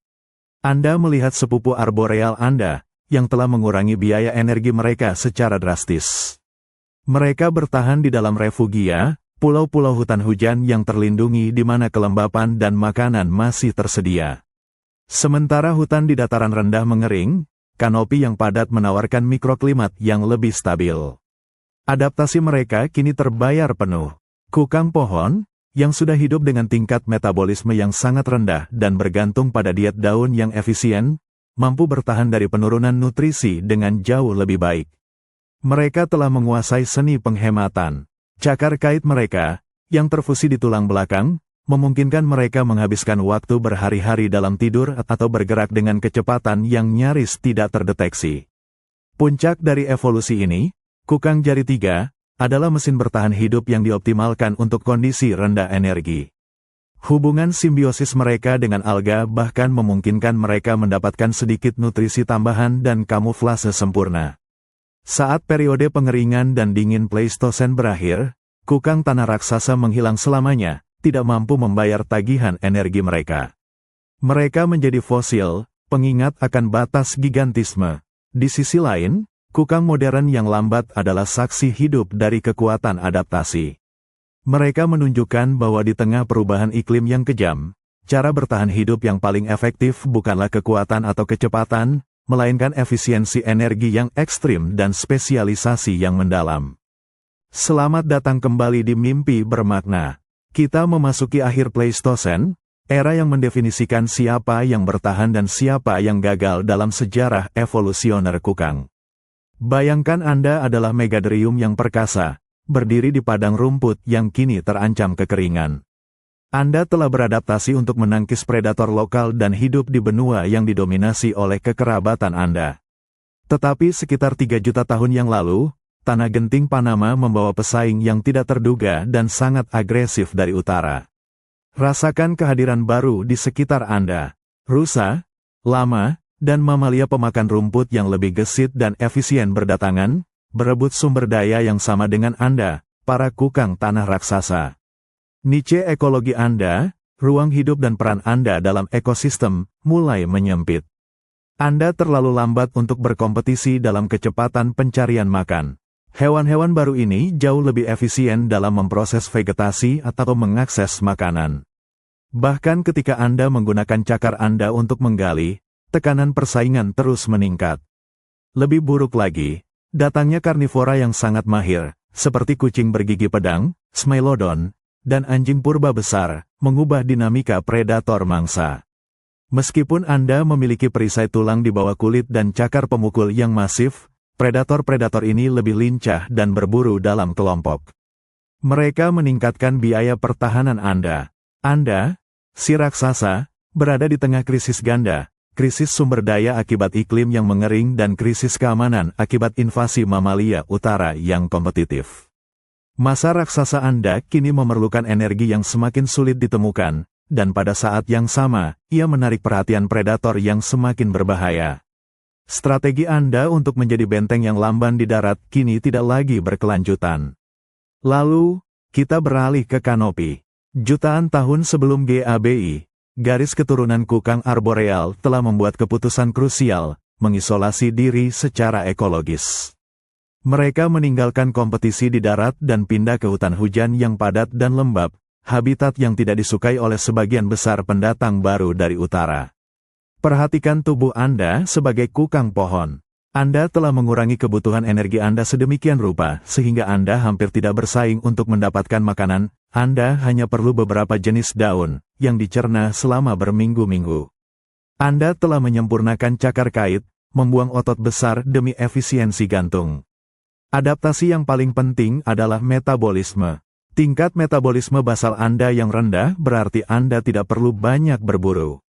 Anda melihat sepupu arboreal Anda, yang telah mengurangi biaya energi mereka secara drastis. Mereka bertahan di dalam refugia, pulau-pulau hutan hujan yang terlindungi di mana kelembapan dan makanan masih tersedia. Sementara hutan di dataran rendah mengering, kanopi yang padat menawarkan mikroklimat yang lebih stabil. Adaptasi mereka kini terbayar penuh. Kukang pohon, yang sudah hidup dengan tingkat metabolisme yang sangat rendah dan bergantung pada diet daun yang efisien, mampu bertahan dari penurunan nutrisi dengan jauh lebih baik. Mereka telah menguasai seni penghematan. Cakar kait mereka, yang terfusi di tulang belakang, memungkinkan mereka menghabiskan waktu berhari-hari dalam tidur atau bergerak dengan kecepatan yang nyaris tidak terdeteksi. Puncak dari evolusi ini, kukang jari 3, adalah mesin bertahan hidup yang dioptimalkan untuk kondisi rendah energi. Hubungan simbiosis mereka dengan alga bahkan memungkinkan mereka mendapatkan sedikit nutrisi tambahan dan kamuflase sempurna. Saat periode pengeringan dan dingin Pleistosen berakhir, kukang tanah raksasa menghilang selamanya, tidak mampu membayar tagihan energi mereka. Mereka menjadi fosil, pengingat akan batas gigantisme. Di sisi lain, kukang modern yang lambat adalah saksi hidup dari kekuatan adaptasi. Mereka menunjukkan bahwa di tengah perubahan iklim yang kejam, cara bertahan hidup yang paling efektif bukanlah kekuatan atau kecepatan, melainkan efisiensi energi yang ekstrim dan spesialisasi yang mendalam. Selamat datang kembali di Mimpi Bermakna. Kita memasuki akhir Pleistosen, era yang mendefinisikan siapa yang bertahan dan siapa yang gagal dalam sejarah evolusioner kukang. Bayangkan Anda adalah megadrium yang perkasa, berdiri di padang rumput yang kini terancam kekeringan. Anda telah beradaptasi untuk menangkis predator lokal dan hidup di benua yang didominasi oleh kekerabatan Anda. Tetapi sekitar 3 juta tahun yang lalu, tanah genting Panama membawa pesaing yang tidak terduga dan sangat agresif dari utara. Rasakan kehadiran baru di sekitar Anda. Rusa, lama, dan mamalia pemakan rumput yang lebih gesit dan efisien berdatangan, berebut sumber daya yang sama dengan Anda, para kukang tanah raksasa. Niche ekologi Anda, ruang hidup dan peran Anda dalam ekosistem, mulai menyempit. Anda terlalu lambat untuk berkompetisi dalam kecepatan pencarian makan. Hewan-hewan baru ini jauh lebih efisien dalam memproses vegetasi atau mengakses makanan. Bahkan ketika Anda menggunakan cakar Anda untuk menggali, tekanan persaingan terus meningkat. Lebih buruk lagi, datangnya karnivora yang sangat mahir, seperti kucing bergigi pedang, Smilodon, dan anjing purba besar, mengubah dinamika predator mangsa. Meskipun Anda memiliki perisai tulang di bawah kulit dan cakar pemukul yang masif, predator-predator ini lebih lincah dan berburu dalam kelompok. Mereka meningkatkan biaya pertahanan Anda. Anda, si raksasa, berada di tengah krisis ganda. Krisis sumber daya akibat iklim yang mengering dan krisis keamanan akibat invasi mamalia utara yang kompetitif. Masa raksasa Anda kini memerlukan energi yang semakin sulit ditemukan, dan pada saat yang sama, ia menarik perhatian predator yang semakin berbahaya. Strategi Anda untuk menjadi benteng yang lamban di darat kini tidak lagi berkelanjutan. Lalu, kita beralih ke kanopi. Jutaan tahun sebelum GABI, garis keturunan kukang arboreal telah membuat keputusan krusial, mengisolasi diri secara ekologis. Mereka meninggalkan kompetisi di darat dan pindah ke hutan hujan yang padat dan lembab, habitat yang tidak disukai oleh sebagian besar pendatang baru dari utara. Perhatikan tubuh Anda sebagai kukang pohon. Anda telah mengurangi kebutuhan energi Anda sedemikian rupa sehingga Anda hampir tidak bersaing untuk mendapatkan makanan. Anda hanya perlu beberapa jenis daun yang dicerna selama berminggu-minggu. Anda telah menyempurnakan cakar kait, membuang otot besar demi efisiensi gantung. Adaptasi yang paling penting adalah metabolisme. Tingkat metabolisme basal Anda yang rendah berarti Anda tidak perlu banyak berburu.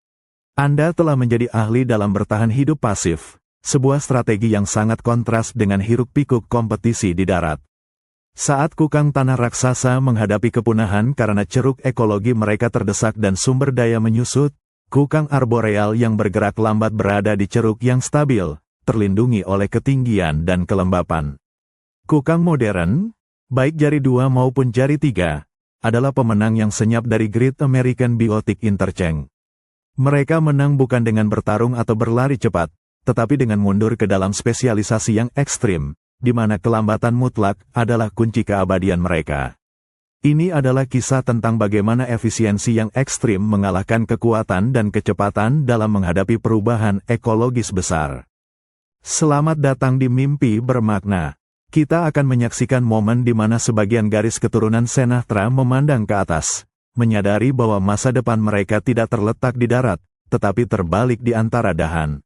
Anda telah menjadi ahli dalam bertahan hidup pasif, sebuah strategi yang sangat kontras dengan hiruk-pikuk kompetisi di darat. Saat kukang tanah raksasa menghadapi kepunahan karena ceruk ekologi mereka terdesak dan sumber daya menyusut, kukang arboreal yang bergerak lambat berada di ceruk yang stabil, terlindungi oleh ketinggian dan kelembapan. Kukang modern, baik jari 2 maupun jari 3, adalah pemenang yang senyap dari Great American Biotic Interchange. Mereka menang bukan dengan bertarung atau berlari cepat, tetapi dengan mundur ke dalam spesialisasi yang ekstrim, di mana kelambatan mutlak adalah kunci keabadian mereka. Ini adalah kisah tentang bagaimana efisiensi yang ekstrim mengalahkan kekuatan dan kecepatan dalam menghadapi perubahan ekologis besar. Selamat datang di Mimpi Bermakna. Kita akan menyaksikan momen di mana sebagian garis keturunan Sinatra memandang ke atas, menyadari bahwa masa depan mereka tidak terletak di darat, tetapi terbalik di antara dahan.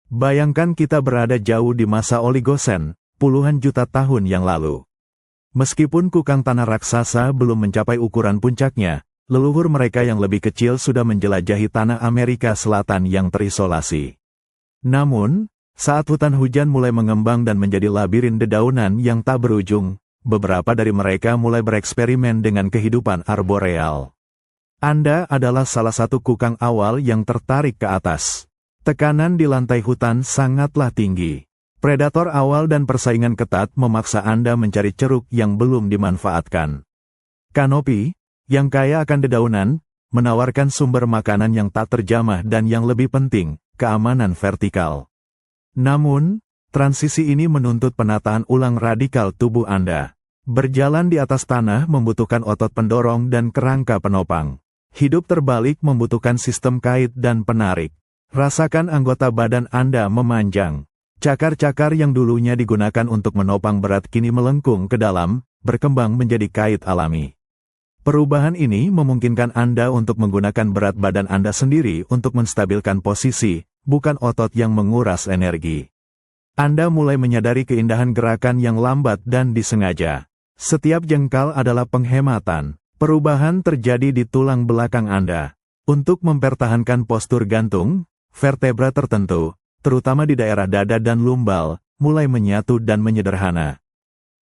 Bayangkan kita berada jauh di masa Oligosen, puluhan juta tahun yang lalu. Meskipun kukang tanah raksasa belum mencapai ukuran puncaknya, leluhur mereka yang lebih kecil sudah menjelajahi tanah Amerika Selatan yang terisolasi. Namun, saat hutan hujan mulai mengembang dan menjadi labirin dedaunan yang tak berujung, beberapa dari mereka mulai bereksperimen dengan kehidupan arboreal. Anda adalah salah satu kukang awal yang tertarik ke atas. Tekanan di lantai hutan sangatlah tinggi. Predator awal dan persaingan ketat memaksa Anda mencari ceruk yang belum dimanfaatkan. Kanopi, yang kaya akan dedaunan, menawarkan sumber makanan yang tak terjamah dan yang lebih penting, keamanan vertikal. Namun, transisi ini menuntut penataan ulang radikal tubuh Anda. Berjalan di atas tanah membutuhkan otot pendorong dan kerangka penopang. Hidup terbalik membutuhkan sistem kait dan penarik. Rasakan anggota badan Anda memanjang. Cakar-cakar yang dulunya digunakan untuk menopang berat kini melengkung ke dalam, berkembang menjadi kait alami. Perubahan ini memungkinkan Anda untuk menggunakan berat badan Anda sendiri untuk menstabilkan posisi, bukan otot yang menguras energi. Anda mulai menyadari keindahan gerakan yang lambat dan disengaja. Setiap jengkal adalah penghematan. Perubahan terjadi di tulang belakang Anda. Untuk mempertahankan postur gantung, vertebra tertentu, terutama di daerah dada dan lumbal, mulai menyatu dan menyederhana.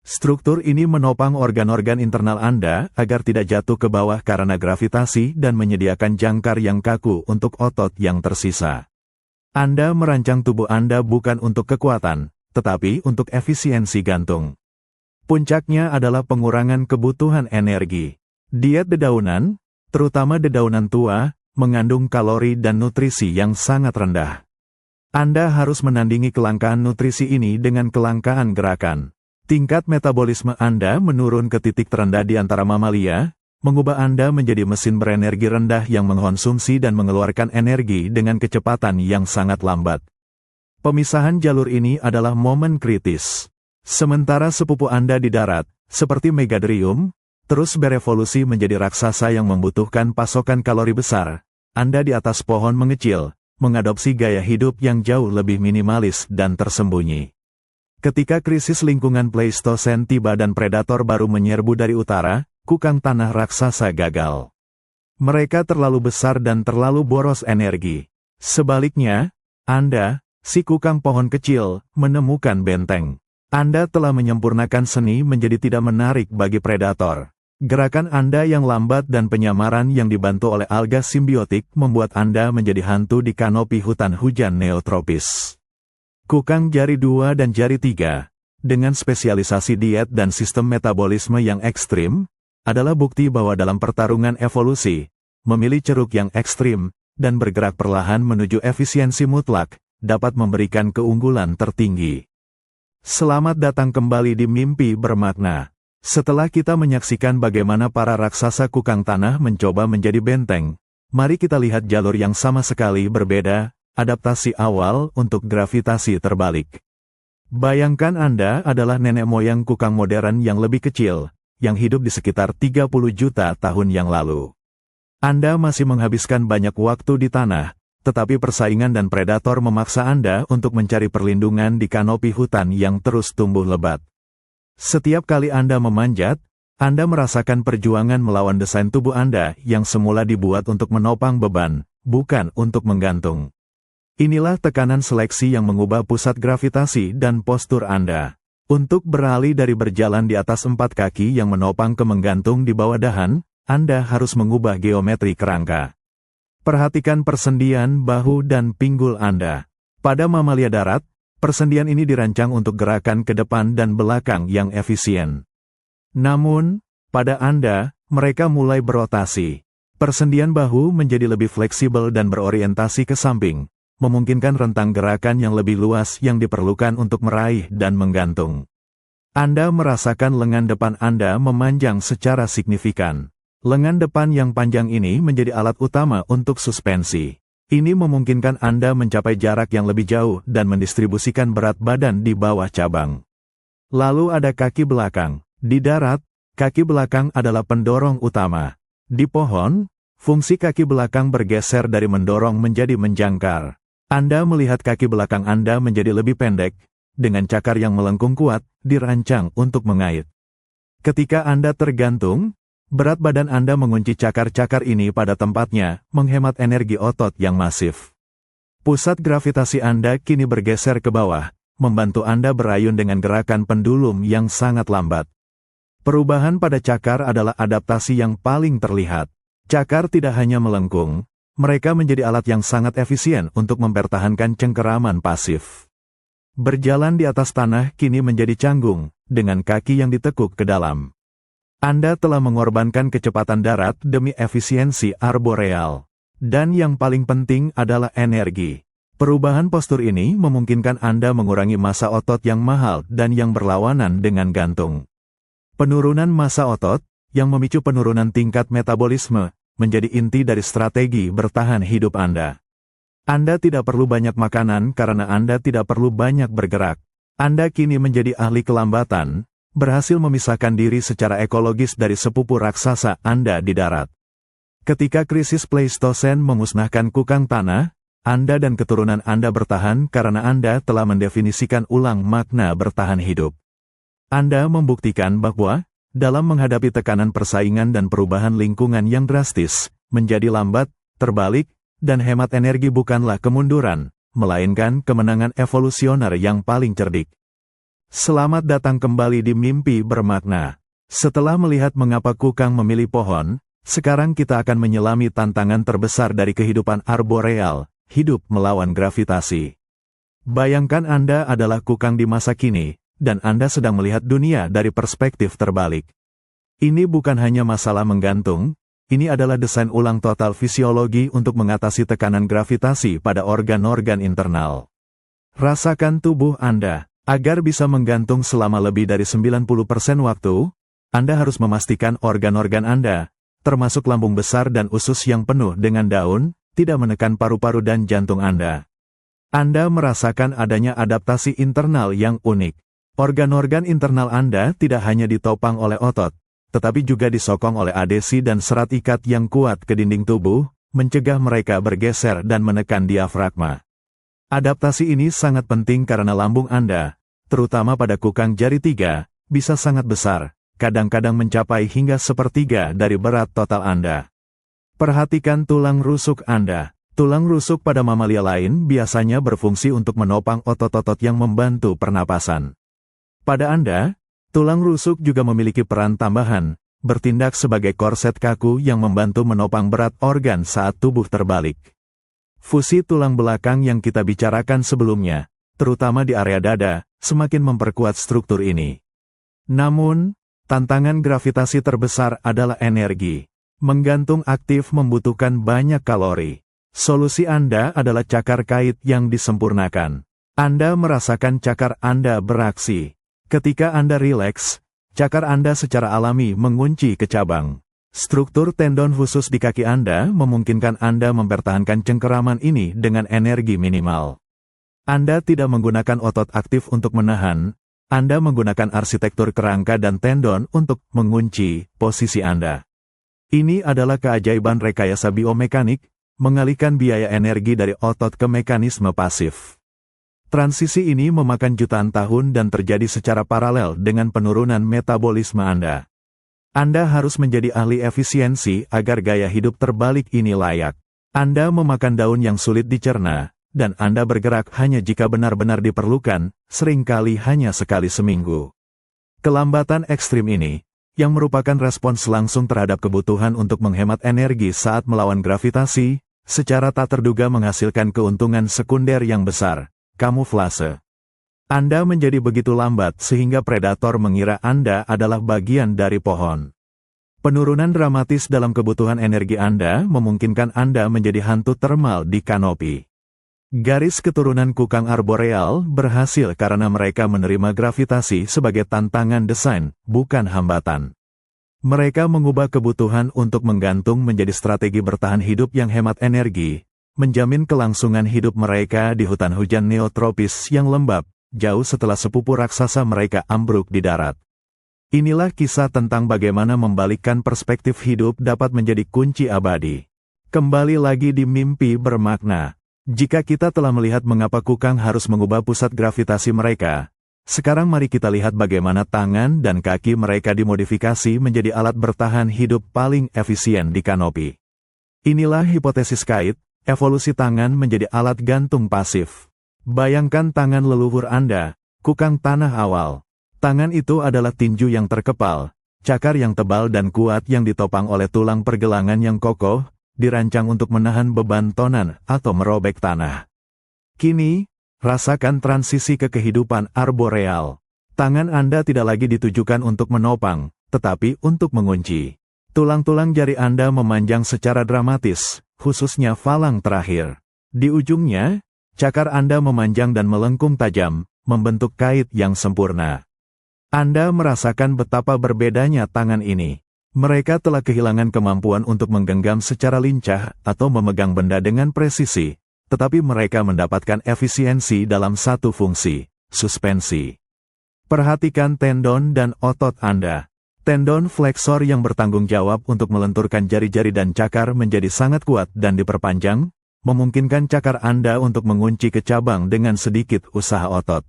Struktur ini menopang organ-organ internal Anda agar tidak jatuh ke bawah karena gravitasi dan menyediakan jangkar yang kaku untuk otot yang tersisa. Anda merancang tubuh Anda bukan untuk kekuatan, tetapi untuk efisiensi gantung. Puncaknya adalah pengurangan kebutuhan energi. Diet dedaunan, terutama dedaunan tua, mengandung kalori dan nutrisi yang sangat rendah. Anda harus menandingi kelangkaan nutrisi ini dengan kelangkaan gerakan. Tingkat metabolisme Anda menurun ke titik terendah di antara mamalia, mengubah Anda menjadi mesin berenergi rendah yang mengkonsumsi dan mengeluarkan energi dengan kecepatan yang sangat lambat. Pemisahan jalur ini adalah momen kritis. Sementara sepupu Anda di darat, seperti Megadrium, terus berevolusi menjadi raksasa yang membutuhkan pasokan kalori besar, Anda di atas pohon mengecil, mengadopsi gaya hidup yang jauh lebih minimalis dan tersembunyi. Ketika krisis lingkungan Pleistosen tiba dan predator baru menyerbu dari utara, kukang tanah raksasa gagal. Mereka terlalu besar dan terlalu boros energi. Sebaliknya, Anda, si kukang pohon kecil, menemukan benteng. Anda telah menyempurnakan seni menjadi tidak menarik bagi predator. Gerakan Anda yang lambat dan penyamaran yang dibantu oleh alga simbiotik membuat Anda menjadi hantu di kanopi hutan hujan neotropis. Kukang jari 2 dan jari 3, dengan spesialisasi diet dan sistem metabolisme yang ekstrim, adalah bukti bahwa dalam pertarungan evolusi, memilih ceruk yang ekstrim, dan bergerak perlahan menuju efisiensi mutlak, dapat memberikan keunggulan tertinggi. Selamat datang kembali di Mimpi Bermakna. Setelah kita menyaksikan bagaimana para raksasa kukang tanah mencoba menjadi benteng, mari kita lihat jalur yang sama sekali berbeda, adaptasi awal untuk gravitasi terbalik. Bayangkan Anda adalah nenek moyang kukang modern yang lebih kecil, yang hidup di sekitar 30 juta tahun yang lalu. Anda masih menghabiskan banyak waktu di tanah, tetapi persaingan dan predator memaksa Anda untuk mencari perlindungan di kanopi hutan yang terus tumbuh lebat. Setiap kali Anda memanjat, Anda merasakan perjuangan melawan desain tubuh Anda yang semula dibuat untuk menopang beban, bukan untuk menggantung. Inilah tekanan seleksi yang mengubah pusat gravitasi dan postur Anda. Untuk beralih dari berjalan di atas 4 kaki yang menopang ke menggantung di bawah dahan, Anda harus mengubah geometri kerangka. Perhatikan persendian bahu dan pinggul Anda. Pada mamalia darat, persendian ini dirancang untuk gerakan ke depan dan belakang yang efisien. Namun, pada Anda, mereka mulai berotasi. Persendian bahu menjadi lebih fleksibel dan berorientasi ke samping, memungkinkan rentang gerakan yang lebih luas yang diperlukan untuk meraih dan menggantung. Anda merasakan lengan depan Anda memanjang secara signifikan. Lengan depan yang panjang ini menjadi alat utama untuk suspensi. Ini memungkinkan Anda mencapai jarak yang lebih jauh dan mendistribusikan berat badan di bawah cabang. Lalu ada kaki belakang. Di darat, kaki belakang adalah pendorong utama. Di pohon, fungsi kaki belakang bergeser dari mendorong menjadi menjangkar. Anda melihat kaki belakang Anda menjadi lebih pendek, dengan cakar yang melengkung kuat, dirancang untuk mengait. Ketika Anda tergantung, berat badan Anda mengunci cakar-cakar ini pada tempatnya, menghemat energi otot yang masif. Pusat gravitasi Anda kini bergeser ke bawah, membantu Anda berayun dengan gerakan pendulum yang sangat lambat. Perubahan pada cakar adalah adaptasi yang paling terlihat. Cakar tidak hanya melengkung, mereka menjadi alat yang sangat efisien untuk mempertahankan cengkeraman pasif. Berjalan di atas tanah kini menjadi canggung, dengan kaki yang ditekuk ke dalam. Anda telah mengorbankan kecepatan darat demi efisiensi arboreal. Dan yang paling penting adalah energi. Perubahan postur ini memungkinkan Anda mengurangi massa otot yang mahal dan yang berlawanan dengan gantung. Penurunan massa otot, yang memicu penurunan tingkat metabolisme, menjadi inti dari strategi bertahan hidup Anda. Anda tidak perlu banyak makanan karena Anda tidak perlu banyak bergerak. Anda kini menjadi ahli kelambatan, berhasil memisahkan diri secara ekologis dari sepupu raksasa Anda di darat. Ketika krisis Pleistosen memusnahkan kukang tanah, Anda dan keturunan Anda bertahan karena Anda telah mendefinisikan ulang makna bertahan hidup. Anda membuktikan bahwa, dalam menghadapi tekanan persaingan dan perubahan lingkungan yang drastis, menjadi lambat, terbalik, dan hemat energi bukanlah kemunduran, melainkan kemenangan evolusioner yang paling cerdik. Selamat datang kembali di Mimpi Bermakna. Setelah melihat mengapa kukang memilih pohon, sekarang kita akan menyelami tantangan terbesar dari kehidupan arboreal, hidup melawan gravitasi. Bayangkan Anda adalah kukang di masa kini, dan Anda sedang melihat dunia dari perspektif terbalik. Ini bukan hanya masalah menggantung, ini adalah desain ulang total fisiologi untuk mengatasi tekanan gravitasi pada organ-organ internal. Rasakan tubuh Anda. Agar bisa menggantung selama lebih dari 90% waktu, Anda harus memastikan organ-organ Anda, termasuk lambung besar dan usus yang penuh dengan daun, tidak menekan paru-paru dan jantung Anda. Anda merasakan adanya adaptasi internal yang unik. Organ-organ internal Anda tidak hanya ditopang oleh otot, tetapi juga disokong oleh adesi dan serat ikat yang kuat ke dinding tubuh, mencegah mereka bergeser dan menekan diafragma. Adaptasi ini sangat penting karena lambung Anda, terutama pada kukang jari 3, bisa sangat besar, kadang-kadang mencapai hingga sepertiga dari berat total Anda. Perhatikan tulang rusuk Anda. Tulang rusuk pada mamalia lain biasanya berfungsi untuk menopang otot-otot yang membantu pernapasan. Pada Anda, tulang rusuk juga memiliki peran tambahan, bertindak sebagai korset kaku yang membantu menopang berat organ saat tubuh terbalik. Fusi tulang belakang yang kita bicarakan sebelumnya, terutama di area dada, semakin memperkuat struktur ini. Namun, tantangan gravitasi terbesar adalah energi. Menggantung aktif membutuhkan banyak kalori. Solusi Anda adalah cakar kait yang disempurnakan. Anda merasakan cakar Anda beraksi. Ketika Anda rileks, cakar Anda secara alami mengunci ke cabang. Struktur tendon khusus di kaki Anda memungkinkan Anda mempertahankan cengkeraman ini dengan energi minimal. Anda tidak menggunakan otot aktif untuk menahan, Anda menggunakan arsitektur kerangka dan tendon untuk mengunci posisi Anda. Ini adalah keajaiban rekayasa biomekanik, mengalihkan biaya energi dari otot ke mekanisme pasif. Transisi ini memakan jutaan tahun dan terjadi secara paralel dengan penurunan metabolisme Anda. Anda harus menjadi ahli efisiensi agar gaya hidup terbalik ini layak. Anda memakan daun yang sulit dicerna, dan Anda bergerak hanya jika benar-benar diperlukan, seringkali hanya sekali seminggu. Kelambatan ekstrim ini, yang merupakan respons langsung terhadap kebutuhan untuk menghemat energi saat melawan gravitasi, secara tak terduga menghasilkan keuntungan sekunder yang besar. Kamuflase. Anda menjadi begitu lambat sehingga predator mengira Anda adalah bagian dari pohon. Penurunan dramatis dalam kebutuhan energi Anda memungkinkan Anda menjadi hantu termal di kanopi. Garis keturunan kukang arboreal berhasil karena mereka menerima gravitasi sebagai tantangan desain, bukan hambatan. Mereka mengubah kebutuhan untuk menggantung menjadi strategi bertahan hidup yang hemat energi, menjamin kelangsungan hidup mereka di hutan hujan neotropis yang lembab, jauh setelah sepupu raksasa mereka ambruk di darat. Inilah kisah tentang bagaimana membalikkan perspektif hidup dapat menjadi kunci abadi. Kembali lagi di mimpi bermakna. Jika kita telah melihat mengapa kukang harus mengubah pusat gravitasi mereka, sekarang mari kita lihat bagaimana tangan dan kaki mereka dimodifikasi menjadi alat bertahan hidup paling efisien di kanopi. Inilah hipotesis kait, evolusi tangan menjadi alat gantung pasif. Bayangkan tangan leluhur Anda, kukang tanah awal. Tangan itu adalah tinju yang terkepal, cakar yang tebal dan kuat yang ditopang oleh tulang pergelangan yang kokoh, dirancang untuk menahan beban tonan atau merobek tanah. Kini, rasakan transisi ke kehidupan arboreal. Tangan Anda tidak lagi ditujukan untuk menopang, tetapi untuk mengunci. Tulang-tulang jari Anda memanjang secara dramatis, khususnya falang terakhir. Di ujungnya, cakar Anda memanjang dan melengkung tajam, membentuk kait yang sempurna. Anda merasakan betapa berbedanya tangan ini. Mereka telah kehilangan kemampuan untuk menggenggam secara lincah atau memegang benda dengan presisi, tetapi mereka mendapatkan efisiensi dalam satu fungsi, suspensi. Perhatikan tendon dan otot Anda. Tendon fleksor yang bertanggung jawab untuk melenturkan jari-jari dan cakar menjadi sangat kuat dan diperpanjang, memungkinkan cakar Anda untuk mengunci ke cabang dengan sedikit usaha otot.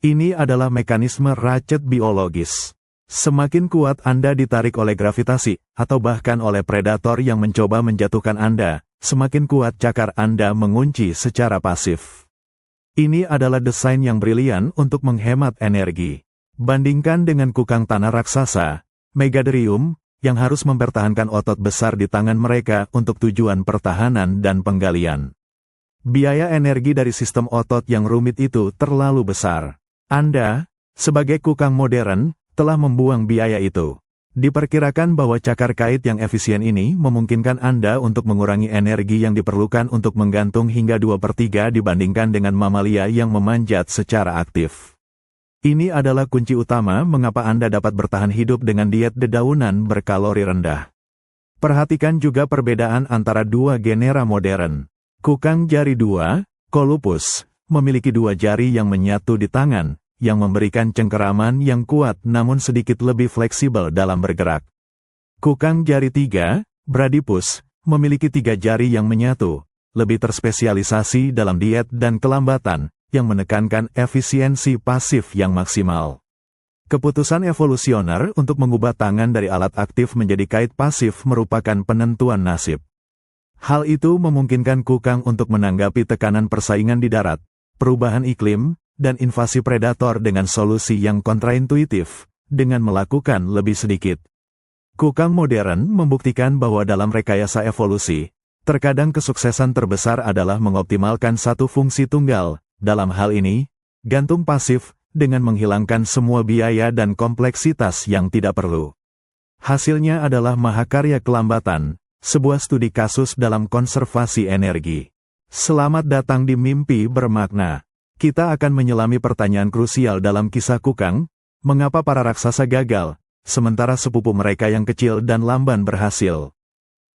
Ini adalah mekanisme ratchet biologis. Semakin kuat Anda ditarik oleh gravitasi, atau bahkan oleh predator yang mencoba menjatuhkan Anda, semakin kuat cakar Anda mengunci secara pasif. Ini adalah desain yang brilian untuk menghemat energi. Bandingkan dengan kukang tanah raksasa, Megadrium, yang harus mempertahankan otot besar di tangan mereka untuk tujuan pertahanan dan penggalian. Biaya energi dari sistem otot yang rumit itu terlalu besar. Anda, sebagai kukang modern, telah membuang biaya itu. Diperkirakan bahwa cakar kait yang efisien ini memungkinkan Anda untuk mengurangi energi yang diperlukan untuk menggantung hingga 2/3 dibandingkan dengan mamalia yang memanjat secara aktif. Ini adalah kunci utama mengapa Anda dapat bertahan hidup dengan diet dedaunan berkalori rendah. Perhatikan juga perbedaan antara dua genera modern. Kukang jari 2, Colupus, memiliki 2 jari yang menyatu di tangan, yang memberikan cengkeraman yang kuat namun sedikit lebih fleksibel dalam bergerak. Kukang jari 3, Bradypus, memiliki 3 jari yang menyatu, lebih terspesialisasi dalam diet dan kelambatan, yang menekankan efisiensi pasif yang maksimal. Keputusan evolusioner untuk mengubah tangan dari alat aktif menjadi kait pasif merupakan penentuan nasib. Hal itu memungkinkan kukang untuk menanggapi tekanan persaingan di darat, perubahan iklim, dan invasi predator dengan solusi yang kontraintuitif, dengan melakukan lebih sedikit. Kukang modern membuktikan bahwa dalam rekayasa evolusi, terkadang kesuksesan terbesar adalah mengoptimalkan satu fungsi tunggal, dalam hal ini, gantung pasif, dengan menghilangkan semua biaya dan kompleksitas yang tidak perlu. Hasilnya adalah mahakarya kelambatan, sebuah studi kasus dalam konservasi energi. Selamat datang di Mimpi Bermakna. Kita akan menyelami pertanyaan krusial dalam kisah kukang, mengapa para raksasa gagal, sementara sepupu mereka yang kecil dan lamban berhasil.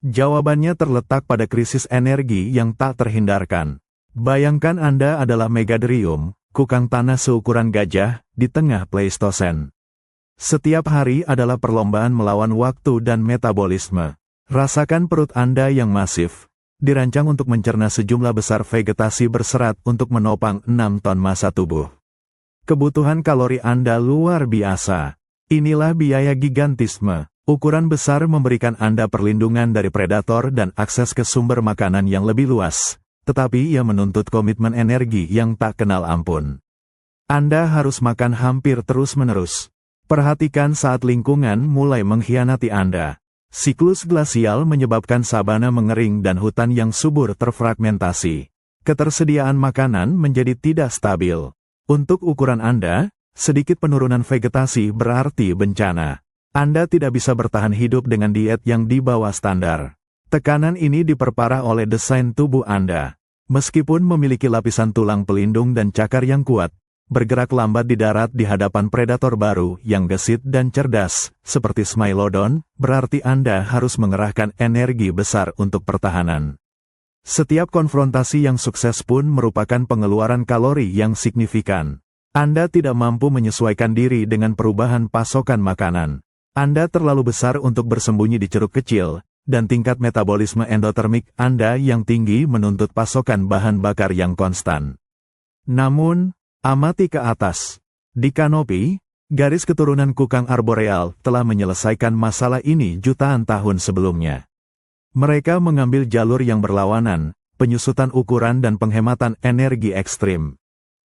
Jawabannya terletak pada krisis energi yang tak terhindarkan. Bayangkan Anda adalah Megadrium, kukang tanah seukuran gajah, di tengah Pleistosen. Setiap hari adalah perlombaan melawan waktu dan metabolisme. Rasakan perut Anda yang masif, dirancang untuk mencerna sejumlah besar vegetasi berserat untuk menopang 6 ton massa tubuh. Kebutuhan kalori Anda luar biasa. Inilah biaya gigantisme. Ukuran besar memberikan Anda perlindungan dari predator dan akses ke sumber makanan yang lebih luas, tetapi ia menuntut komitmen energi yang tak kenal ampun. Anda harus makan hampir terus-menerus. Perhatikan saat lingkungan mulai mengkhianati Anda. Siklus glasial menyebabkan sabana mengering dan hutan yang subur terfragmentasi. Ketersediaan makanan menjadi tidak stabil. Untuk ukuran Anda, sedikit penurunan vegetasi berarti bencana. Anda tidak bisa bertahan hidup dengan diet yang di bawah standar. Tekanan ini diperparah oleh desain tubuh Anda. Meskipun memiliki lapisan tulang pelindung dan cakar yang kuat, bergerak lambat di darat di hadapan predator baru yang gesit dan cerdas, seperti Smilodon, berarti Anda harus mengerahkan energi besar untuk pertahanan. Setiap konfrontasi yang sukses pun merupakan pengeluaran kalori yang signifikan. Anda tidak mampu menyesuaikan diri dengan perubahan pasokan makanan. Anda terlalu besar untuk bersembunyi di ceruk kecil, dan tingkat metabolisme endotermik Anda yang tinggi menuntut pasokan bahan bakar yang konstan. Namun, amati ke atas. Di kanopi, garis keturunan kukang arboreal telah menyelesaikan masalah ini jutaan tahun sebelumnya. Mereka mengambil jalur yang berlawanan, penyusutan ukuran dan penghematan energi ekstrim.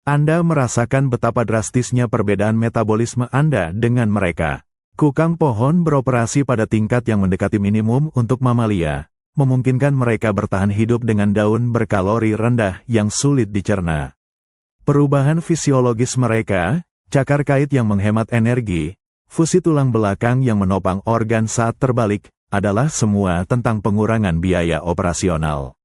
Anda merasakan betapa drastisnya perbedaan metabolisme Anda dengan mereka. Kukang pohon beroperasi pada tingkat yang mendekati minimum untuk mamalia, memungkinkan mereka bertahan hidup dengan daun berkalori rendah yang sulit dicerna. Perubahan fisiologis mereka, cakar kait yang menghemat energi, fusi tulang belakang yang menopang organ saat terbalik, adalah semua tentang pengurangan biaya operasional.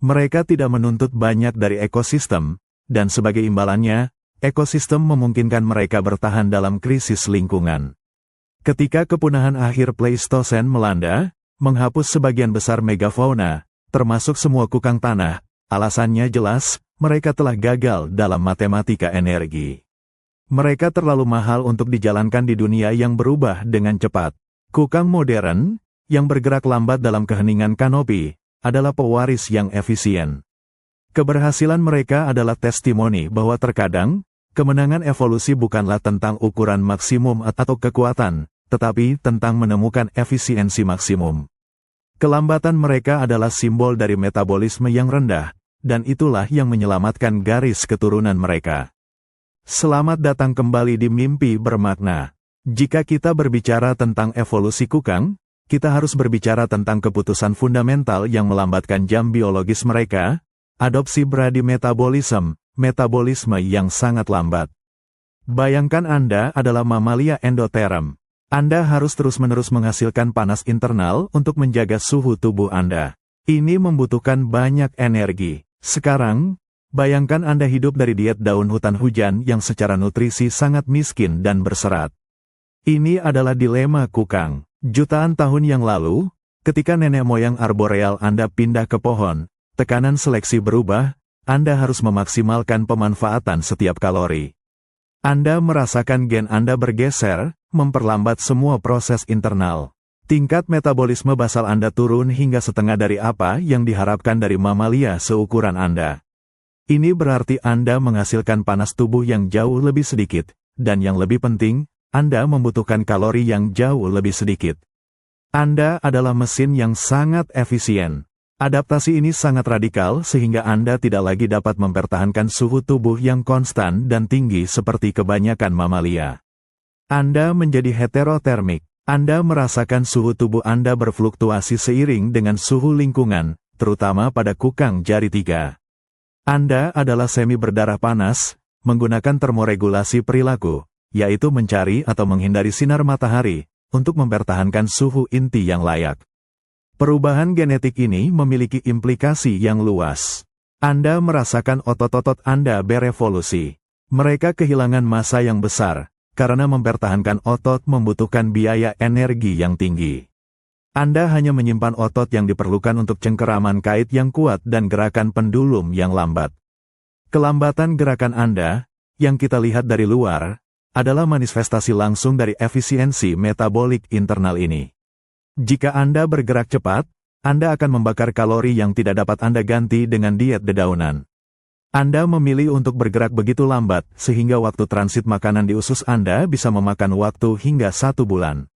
Mereka tidak menuntut banyak dari ekosistem, dan sebagai imbalannya, ekosistem memungkinkan mereka bertahan dalam krisis lingkungan. Ketika kepunahan akhir Pleistosen melanda, menghapus sebagian besar megafauna, termasuk semua kukang tanah, alasannya jelas, mereka telah gagal dalam matematika energi. Mereka terlalu mahal untuk dijalankan di dunia yang berubah dengan cepat. Kukang modern, yang bergerak lambat dalam keheningan kanopi, adalah pewaris yang efisien. Keberhasilan mereka adalah testimoni bahwa terkadang, kemenangan evolusi bukanlah tentang ukuran maksimum atau kekuatan, tetapi tentang menemukan efisiensi maksimum. Kelambatan mereka adalah simbol dari metabolisme yang rendah, dan itulah yang menyelamatkan garis keturunan mereka. Selamat datang kembali di Mimpi Bermakna. Jika kita berbicara tentang evolusi kukang, kita harus berbicara tentang keputusan fundamental yang melambatkan jam biologis mereka, adopsi bradimetabolisme, metabolisme yang sangat lambat. Bayangkan Anda adalah mamalia endoterm. Anda harus terus-menerus menghasilkan panas internal untuk menjaga suhu tubuh Anda. Ini membutuhkan banyak energi. Sekarang, bayangkan Anda hidup dari diet daun hutan hujan yang secara nutrisi sangat miskin dan berserat. Ini adalah dilema kukang. Jutaan tahun yang lalu, ketika nenek moyang arboreal Anda pindah ke pohon, tekanan seleksi berubah, Anda harus memaksimalkan pemanfaatan setiap kalori. Anda merasakan gen Anda bergeser, memperlambat semua proses internal. Tingkat metabolisme basal Anda turun hingga setengah dari apa yang diharapkan dari mamalia seukuran Anda. Ini berarti Anda menghasilkan panas tubuh yang jauh lebih sedikit, dan yang lebih penting, Anda membutuhkan kalori yang jauh lebih sedikit. Anda adalah mesin yang sangat efisien. Adaptasi ini sangat radikal sehingga Anda tidak lagi dapat mempertahankan suhu tubuh yang konstan dan tinggi seperti kebanyakan mamalia. Anda menjadi heterotermik. Anda merasakan suhu tubuh Anda berfluktuasi seiring dengan suhu lingkungan, terutama pada kukang jari 3. Anda adalah semi berdarah panas, menggunakan termoregulasi perilaku, yaitu mencari atau menghindari sinar matahari, untuk mempertahankan suhu inti yang layak. Perubahan genetik ini memiliki implikasi yang luas. Anda merasakan otot-otot Anda berevolusi. Mereka kehilangan massa yang besar, karena mempertahankan otot membutuhkan biaya energi yang tinggi. Anda hanya menyimpan otot yang diperlukan untuk cengkeraman kait yang kuat dan gerakan pendulum yang lambat. Kelambatan gerakan Anda, yang kita lihat dari luar, adalah manifestasi langsung dari efisiensi metabolik internal ini. Jika Anda bergerak cepat, Anda akan membakar kalori yang tidak dapat Anda ganti dengan diet dedaunan. Anda memilih untuk bergerak begitu lambat, sehingga waktu transit makanan di usus Anda bisa memakan waktu hingga 1 bulan.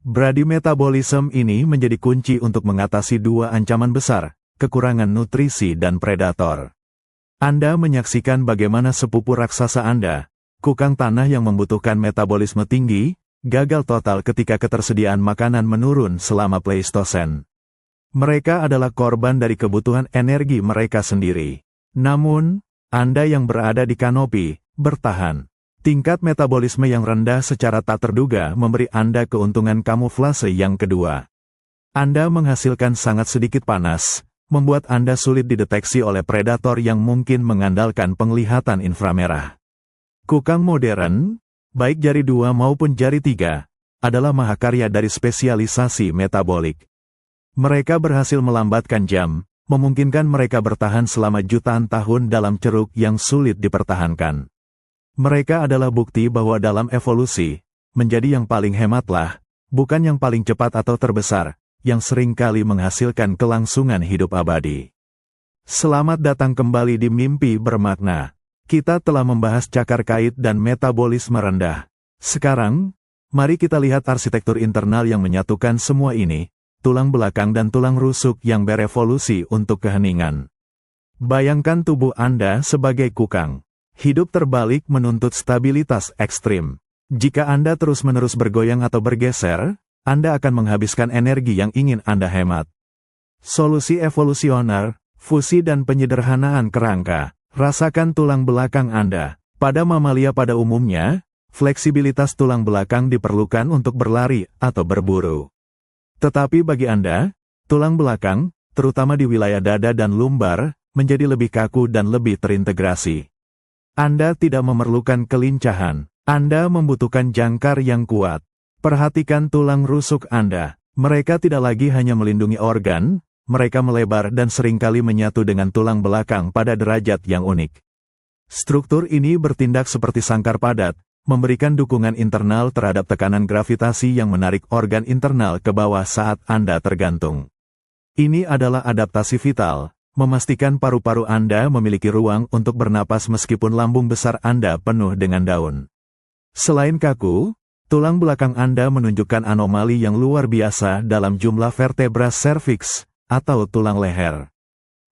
Bradimetabolisme ini menjadi kunci untuk mengatasi dua ancaman besar, kekurangan nutrisi dan predator. Anda menyaksikan bagaimana sepupu raksasa Anda, kukang tanah yang membutuhkan metabolisme tinggi, gagal total ketika ketersediaan makanan menurun selama Pleistosen. Mereka adalah korban dari kebutuhan energi mereka sendiri. Namun, Anda yang berada di kanopi, bertahan. Tingkat metabolisme yang rendah secara tak terduga memberi Anda keuntungan kamuflase yang kedua. Anda menghasilkan sangat sedikit panas, membuat Anda sulit dideteksi oleh predator yang mungkin mengandalkan penglihatan inframerah. Kukang modern, baik jari 2 maupun jari 3, adalah mahakarya dari spesialisasi metabolik. Mereka berhasil melambatkan jam, memungkinkan mereka bertahan selama jutaan tahun dalam ceruk yang sulit dipertahankan. Mereka adalah bukti bahwa dalam evolusi, menjadi yang paling hematlah, bukan yang paling cepat atau terbesar, yang seringkali menghasilkan kelangsungan hidup abadi. Selamat datang kembali di Mimpi Bermakna. Kita telah membahas cakar kait dan metabolisme rendah. Sekarang, mari kita lihat arsitektur internal yang menyatukan semua ini, tulang belakang dan tulang rusuk yang berevolusi untuk keheningan. Bayangkan tubuh Anda sebagai kukang. Hidup terbalik menuntut stabilitas ekstrim. Jika Anda terus-menerus bergoyang atau bergeser, Anda akan menghabiskan energi yang ingin Anda hemat. Solusi evolusioner, fusi dan penyederhanaan kerangka. Rasakan tulang belakang Anda. Pada mamalia pada umumnya, fleksibilitas tulang belakang diperlukan untuk berlari atau berburu. Tetapi bagi Anda, tulang belakang, terutama di wilayah dada dan lumbar, menjadi lebih kaku dan lebih terintegrasi. Anda tidak memerlukan kelincahan. Anda membutuhkan jangkar yang kuat. Perhatikan tulang rusuk Anda. Mereka tidak lagi hanya melindungi organ, mereka melebar dan seringkali menyatu dengan tulang belakang pada derajat yang unik. Struktur ini bertindak seperti sangkar padat, memberikan dukungan internal terhadap tekanan gravitasi yang menarik organ internal ke bawah saat Anda tergantung. Ini adalah adaptasi vital. Memastikan paru-paru Anda memiliki ruang untuk bernapas meskipun lambung besar Anda penuh dengan daun. Selain kaku, tulang belakang Anda menunjukkan anomali yang luar biasa dalam jumlah vertebra serviks, atau tulang leher.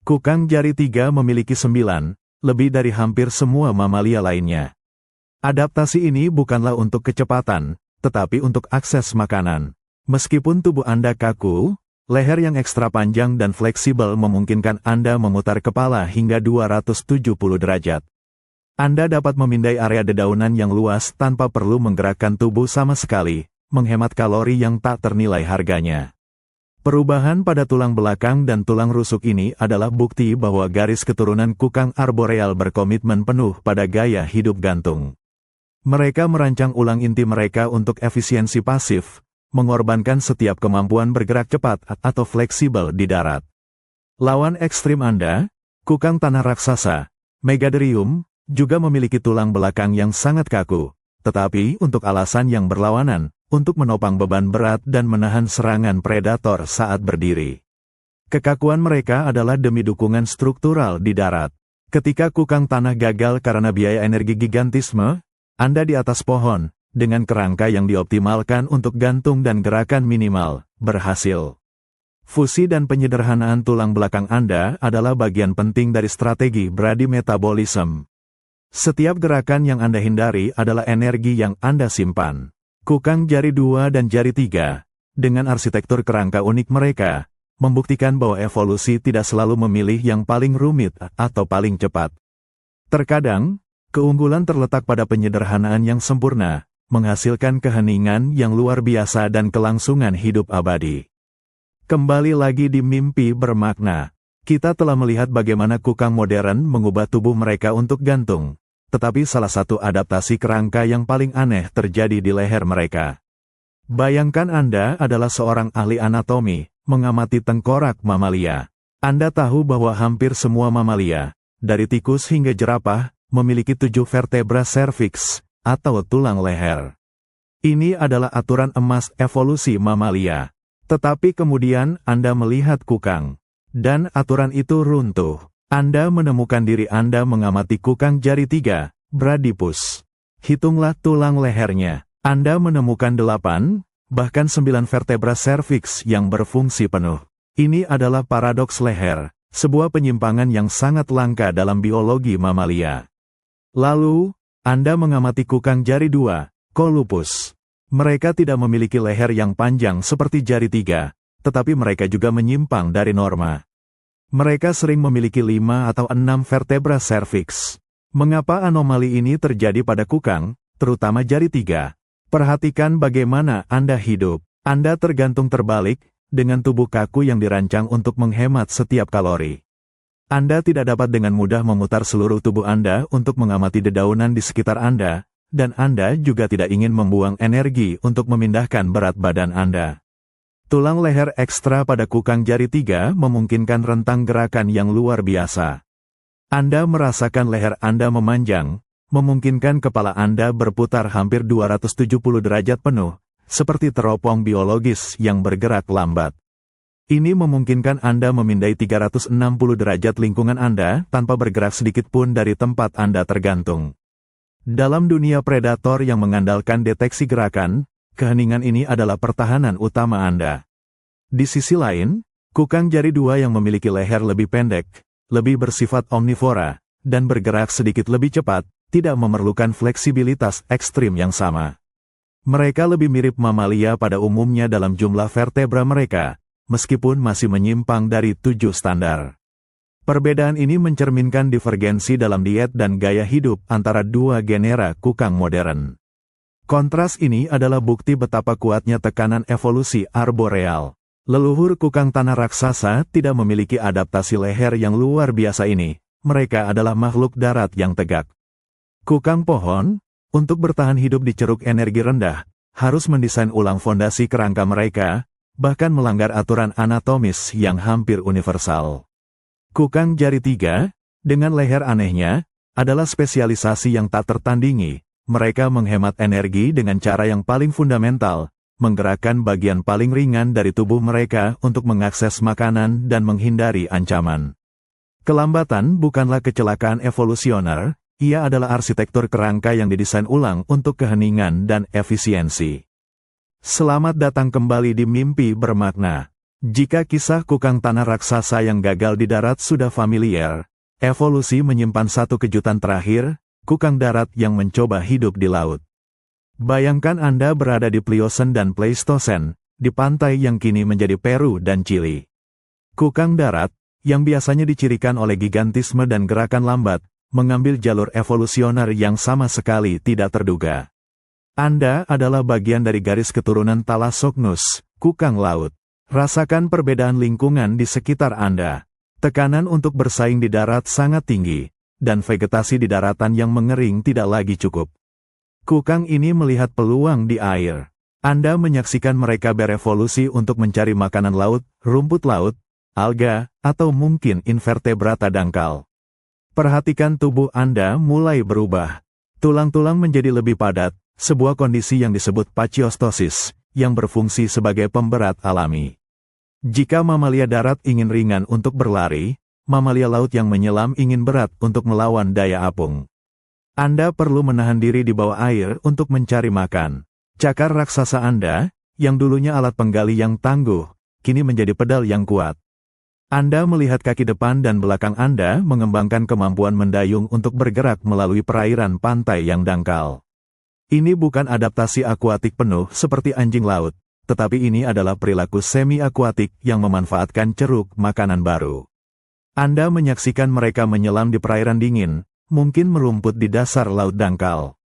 Kukang jari 3 memiliki 9, lebih dari hampir semua mamalia lainnya. Adaptasi ini bukanlah untuk kecepatan, tetapi untuk akses makanan. Meskipun tubuh Anda kaku, leher yang ekstra panjang dan fleksibel memungkinkan Anda memutar kepala hingga 270 derajat. Anda dapat memindai area dedaunan yang luas tanpa perlu menggerakkan tubuh sama sekali, menghemat kalori yang tak ternilai harganya. Perubahan pada tulang belakang dan tulang rusuk ini adalah bukti bahwa garis keturunan kukang arboreal berkomitmen penuh pada gaya hidup gantung. Mereka merancang ulang inti mereka untuk efisiensi pasif, mengorbankan setiap kemampuan bergerak cepat atau fleksibel di darat. Lawan ekstrim Anda, kukang tanah raksasa, Megaderium, juga memiliki tulang belakang yang sangat kaku, tetapi untuk alasan yang berlawanan, untuk menopang beban berat dan menahan serangan predator saat berdiri. Kekakuan mereka adalah demi dukungan struktural di darat. Ketika kukang tanah gagal karena biaya energi gigantisme, Anda di atas pohon, dengan kerangka yang dioptimalkan untuk gantung dan gerakan minimal, berhasil. Fusi dan penyederhanaan tulang belakang Anda adalah bagian penting dari strategi bradymetabolism. Setiap gerakan yang Anda hindari adalah energi yang Anda simpan. Kukang jari 2 dan jari 3, dengan arsitektur kerangka unik mereka, membuktikan bahwa evolusi tidak selalu memilih yang paling rumit atau paling cepat. Terkadang, keunggulan terletak pada penyederhanaan yang sempurna, menghasilkan keheningan yang luar biasa dan kelangsungan hidup abadi. Kembali lagi di Mimpi Bermakna. Kita telah melihat bagaimana kukang modern mengubah tubuh mereka untuk gantung, tetapi salah satu adaptasi kerangka yang paling aneh terjadi di leher mereka. Bayangkan Anda adalah seorang ahli anatomi, mengamati tengkorak mamalia. Anda tahu bahwa hampir semua mamalia, dari tikus hingga jerapah, memiliki 7 vertebra serviks, atau tulang leher. Ini adalah aturan emas evolusi mamalia. Tetapi kemudian Anda melihat kukang, dan aturan itu runtuh. Anda menemukan diri Anda mengamati kukang jari 3, Bradypus. Hitunglah tulang lehernya. Anda menemukan 8, bahkan 9 vertebra serviks yang berfungsi penuh. Ini adalah paradoks leher, sebuah penyimpangan yang sangat langka dalam biologi mamalia. Lalu, Anda mengamati kukang jari 2, Colupus. Mereka tidak memiliki leher yang panjang seperti jari 3, tetapi mereka juga menyimpang dari norma. Mereka sering memiliki 5 atau 6 vertebra serviks. Mengapa anomali ini terjadi pada kukang, terutama jari 3. Perhatikan bagaimana Anda hidup. Anda tergantung terbalik, dengan tubuh kaku yang dirancang untuk menghemat setiap kalori. Anda tidak dapat dengan mudah memutar seluruh tubuh Anda untuk mengamati dedaunan di sekitar Anda, dan Anda juga tidak ingin membuang energi untuk memindahkan berat badan Anda. Tulang leher ekstra pada kukang jari 3 memungkinkan rentang gerakan yang luar biasa. Anda merasakan leher Anda memanjang, memungkinkan kepala Anda berputar hampir 270 derajat penuh, seperti teropong biologis yang bergerak lambat. Ini memungkinkan Anda memindai 360 derajat lingkungan Anda tanpa bergerak sedikit pun dari tempat Anda tergantung. Dalam dunia predator yang mengandalkan deteksi gerakan, keheningan ini adalah pertahanan utama Anda. Di sisi lain, kukang jari 2 yang memiliki leher lebih pendek, lebih bersifat omnivora, dan bergerak sedikit lebih cepat, tidak memerlukan fleksibilitas ekstrim yang sama. Mereka lebih mirip mamalia pada umumnya dalam jumlah vertebra mereka, meskipun masih menyimpang dari 7 standar. Perbedaan ini mencerminkan divergensi dalam diet dan gaya hidup antara dua genera kukang modern. Kontras ini adalah bukti betapa kuatnya tekanan evolusi arboreal. Leluhur kukang tanah raksasa tidak memiliki adaptasi leher yang luar biasa ini. Mereka adalah makhluk darat yang tegak. Kukang pohon, untuk bertahan hidup di ceruk energi rendah, harus mendesain ulang fondasi kerangka mereka, bahkan melanggar aturan anatomis yang hampir universal. Kukang jari 3, dengan leher anehnya, adalah spesialisasi yang tak tertandingi. Mereka menghemat energi dengan cara yang paling fundamental, menggerakkan bagian paling ringan dari tubuh mereka untuk mengakses makanan dan menghindari ancaman. Kelambatan bukanlah kecelakaan evolusioner, ia adalah arsitektur kerangka yang didesain ulang untuk keheningan dan efisiensi. Selamat datang kembali di Mimpi Bermakna. Jika kisah kukang tanah raksasa yang gagal di darat sudah familiar, evolusi menyimpan satu kejutan terakhir, kukang darat yang mencoba hidup di laut. Bayangkan Anda berada di Pliocene dan Pleistosen, di pantai yang kini menjadi Peru dan Chili. Kukang darat, yang biasanya dicirikan oleh gigantisme dan gerakan lambat, mengambil jalur evolusioner yang sama sekali tidak terduga. Anda adalah bagian dari garis keturunan Thalassocnus, kukang laut. Rasakan perbedaan lingkungan di sekitar Anda. Tekanan untuk bersaing di darat sangat tinggi, dan vegetasi di daratan yang mengering tidak lagi cukup. Kukang ini melihat peluang di air. Anda menyaksikan mereka berevolusi untuk mencari makanan laut, rumput laut, alga, atau mungkin invertebrata dangkal. Perhatikan tubuh Anda mulai berubah. Tulang-tulang menjadi lebih padat, sebuah kondisi yang disebut pachyostosis, yang berfungsi sebagai pemberat alami. Jika mamalia darat ingin ringan untuk berlari, mamalia laut yang menyelam ingin berat untuk melawan daya apung. Anda perlu menahan diri di bawah air untuk mencari makan. Cakar raksasa Anda, yang dulunya alat penggali yang tangguh, kini menjadi pedal yang kuat. Anda melihat kaki depan dan belakang Anda mengembangkan kemampuan mendayung untuk bergerak melalui perairan pantai yang dangkal. Ini bukan adaptasi akuatik penuh seperti anjing laut, tetapi ini adalah perilaku semi-akuatik yang memanfaatkan ceruk makanan baru. Anda menyaksikan mereka menyelam di perairan dingin, mungkin merumput di dasar laut dangkal.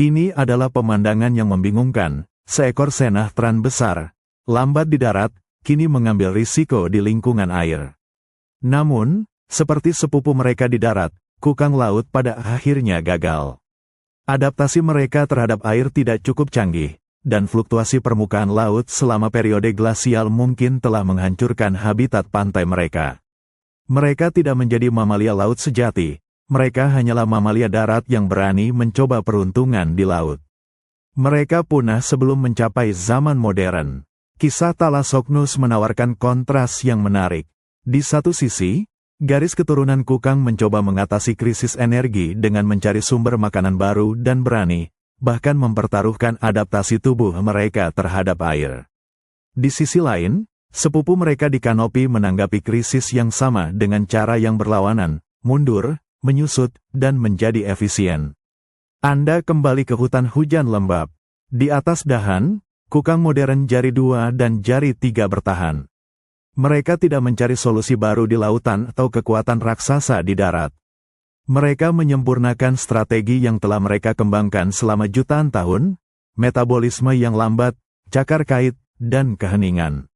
Ini adalah pemandangan yang membingungkan, seekor senahtran besar, lambat di darat, kini mengambil risiko di lingkungan air. Namun, seperti sepupu mereka di darat, kukang laut pada akhirnya gagal. Adaptasi mereka terhadap air tidak cukup canggih, dan fluktuasi permukaan laut selama periode glasial mungkin telah menghancurkan habitat pantai mereka. Mereka tidak menjadi mamalia laut sejati, mereka hanyalah mamalia darat yang berani mencoba peruntungan di laut. Mereka punah sebelum mencapai zaman modern. Kisah Thalassocnus menawarkan kontras yang menarik. Di satu sisi, garis keturunan kukang mencoba mengatasi krisis energi dengan mencari sumber makanan baru dan berani, bahkan mempertaruhkan adaptasi tubuh mereka terhadap air. Di sisi lain, sepupu mereka di kanopi menanggapi krisis yang sama dengan cara yang berlawanan, mundur, menyusut, dan menjadi efisien. Anda kembali ke hutan hujan lembab. Di atas dahan, kukang modern jari 2 dan jari 3 bertahan. Mereka tidak mencari solusi baru di lautan atau kekuatan raksasa di darat. Mereka menyempurnakan strategi yang telah mereka kembangkan selama jutaan tahun, metabolisme yang lambat, cakar kait, dan keheningan.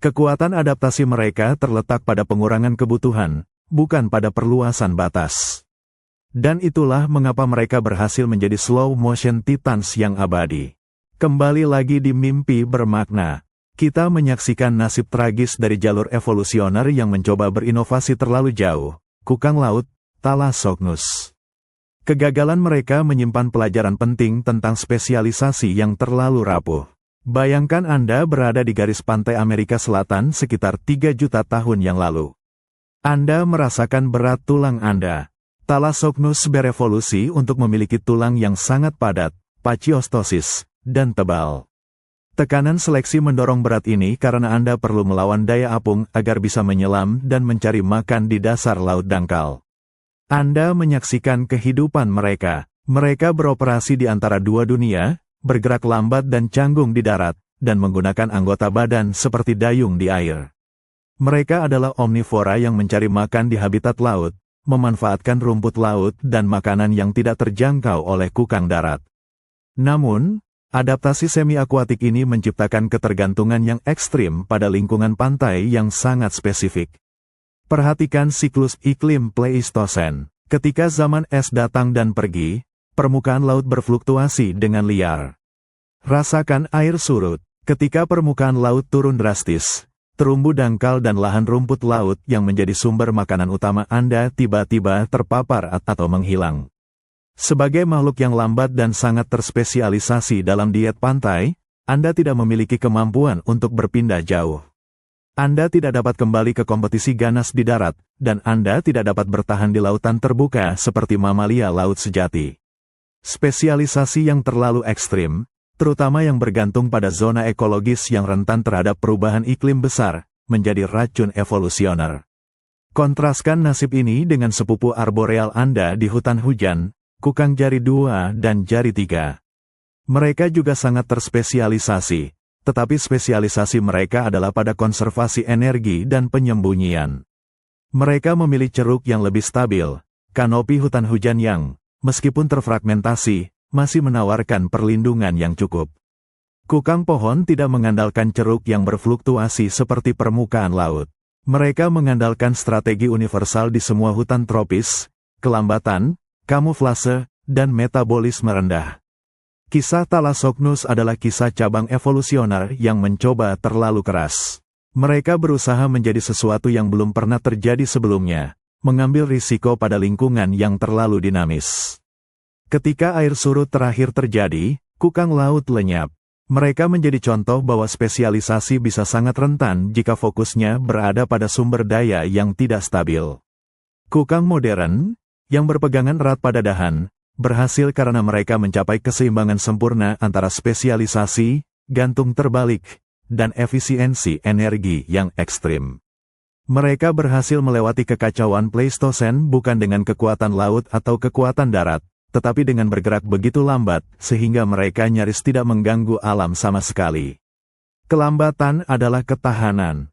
Kekuatan adaptasi mereka terletak pada pengurangan kebutuhan, bukan pada perluasan batas. Dan itulah mengapa mereka berhasil menjadi slow motion titans yang abadi. Kembali lagi di mimpi bermakna. Kita menyaksikan nasib tragis dari jalur evolusioner yang mencoba berinovasi terlalu jauh, kukang laut, Thalassocnus. Kegagalan mereka menyimpan pelajaran penting tentang spesialisasi yang terlalu rapuh. Bayangkan Anda berada di garis pantai Amerika Selatan sekitar 3 juta tahun yang lalu. Anda merasakan berat tulang Anda. Thalassocnus berevolusi untuk memiliki tulang yang sangat padat, pachiostosis, dan tebal. Tekanan seleksi mendorong berat ini karena Anda perlu melawan daya apung agar bisa menyelam dan mencari makan di dasar laut dangkal. Anda menyaksikan kehidupan mereka. Mereka beroperasi di antara dua dunia, bergerak lambat dan canggung di darat, dan menggunakan anggota badan seperti dayung di air. Mereka adalah omnivora yang mencari makan di habitat laut, memanfaatkan rumput laut dan makanan yang tidak terjangkau oleh kukang darat. Namun, adaptasi semi-akuatik ini menciptakan ketergantungan yang ekstrim pada lingkungan pantai yang sangat spesifik. Perhatikan siklus iklim Pleistosen. Ketika zaman es datang dan pergi, permukaan laut berfluktuasi dengan liar. Rasakan air surut. Ketika permukaan laut turun drastis, terumbu dangkal dan lahan rumput laut yang menjadi sumber makanan utama Anda tiba-tiba terpapar atau menghilang. Sebagai makhluk yang lambat dan sangat terspesialisasi dalam diet pantai, Anda tidak memiliki kemampuan untuk berpindah jauh. Anda tidak dapat kembali ke kompetisi ganas di darat, dan Anda tidak dapat bertahan di lautan terbuka seperti mamalia laut sejati. Spesialisasi yang terlalu ekstrim, terutama yang bergantung pada zona ekologis yang rentan terhadap perubahan iklim besar, menjadi racun evolusioner. Kontraskan nasib ini dengan sepupu arboreal Anda di hutan hujan, kukang jari 2 dan jari 3. Mereka juga sangat terspesialisasi, tetapi spesialisasi mereka adalah pada konservasi energi dan penyembunyian. Mereka memilih ceruk yang lebih stabil, kanopi hutan hujan yang, meskipun terfragmentasi, masih menawarkan perlindungan yang cukup. Kukang pohon tidak mengandalkan ceruk yang berfluktuasi seperti permukaan laut. Mereka mengandalkan strategi universal di semua hutan tropis, kelambatan, kamuflase, dan metabolisme rendah. Kisah Thalassocnus adalah kisah cabang evolusioner yang mencoba terlalu keras. Mereka berusaha menjadi sesuatu yang belum pernah terjadi sebelumnya, mengambil risiko pada lingkungan yang terlalu dinamis. Ketika air surut terakhir terjadi, kukang laut lenyap. Mereka menjadi contoh bahwa spesialisasi bisa sangat rentan jika fokusnya berada pada sumber daya yang tidak stabil. Kukang modern, yang berpegangan erat pada dahan, berhasil karena mereka mencapai keseimbangan sempurna antara spesialisasi, gantung terbalik, dan efisiensi energi yang ekstrim. Mereka berhasil melewati kekacauan Pleistosen bukan dengan kekuatan laut atau kekuatan darat, tetapi dengan bergerak begitu lambat sehingga mereka nyaris tidak mengganggu alam sama sekali. Kelambatan adalah ketahanan.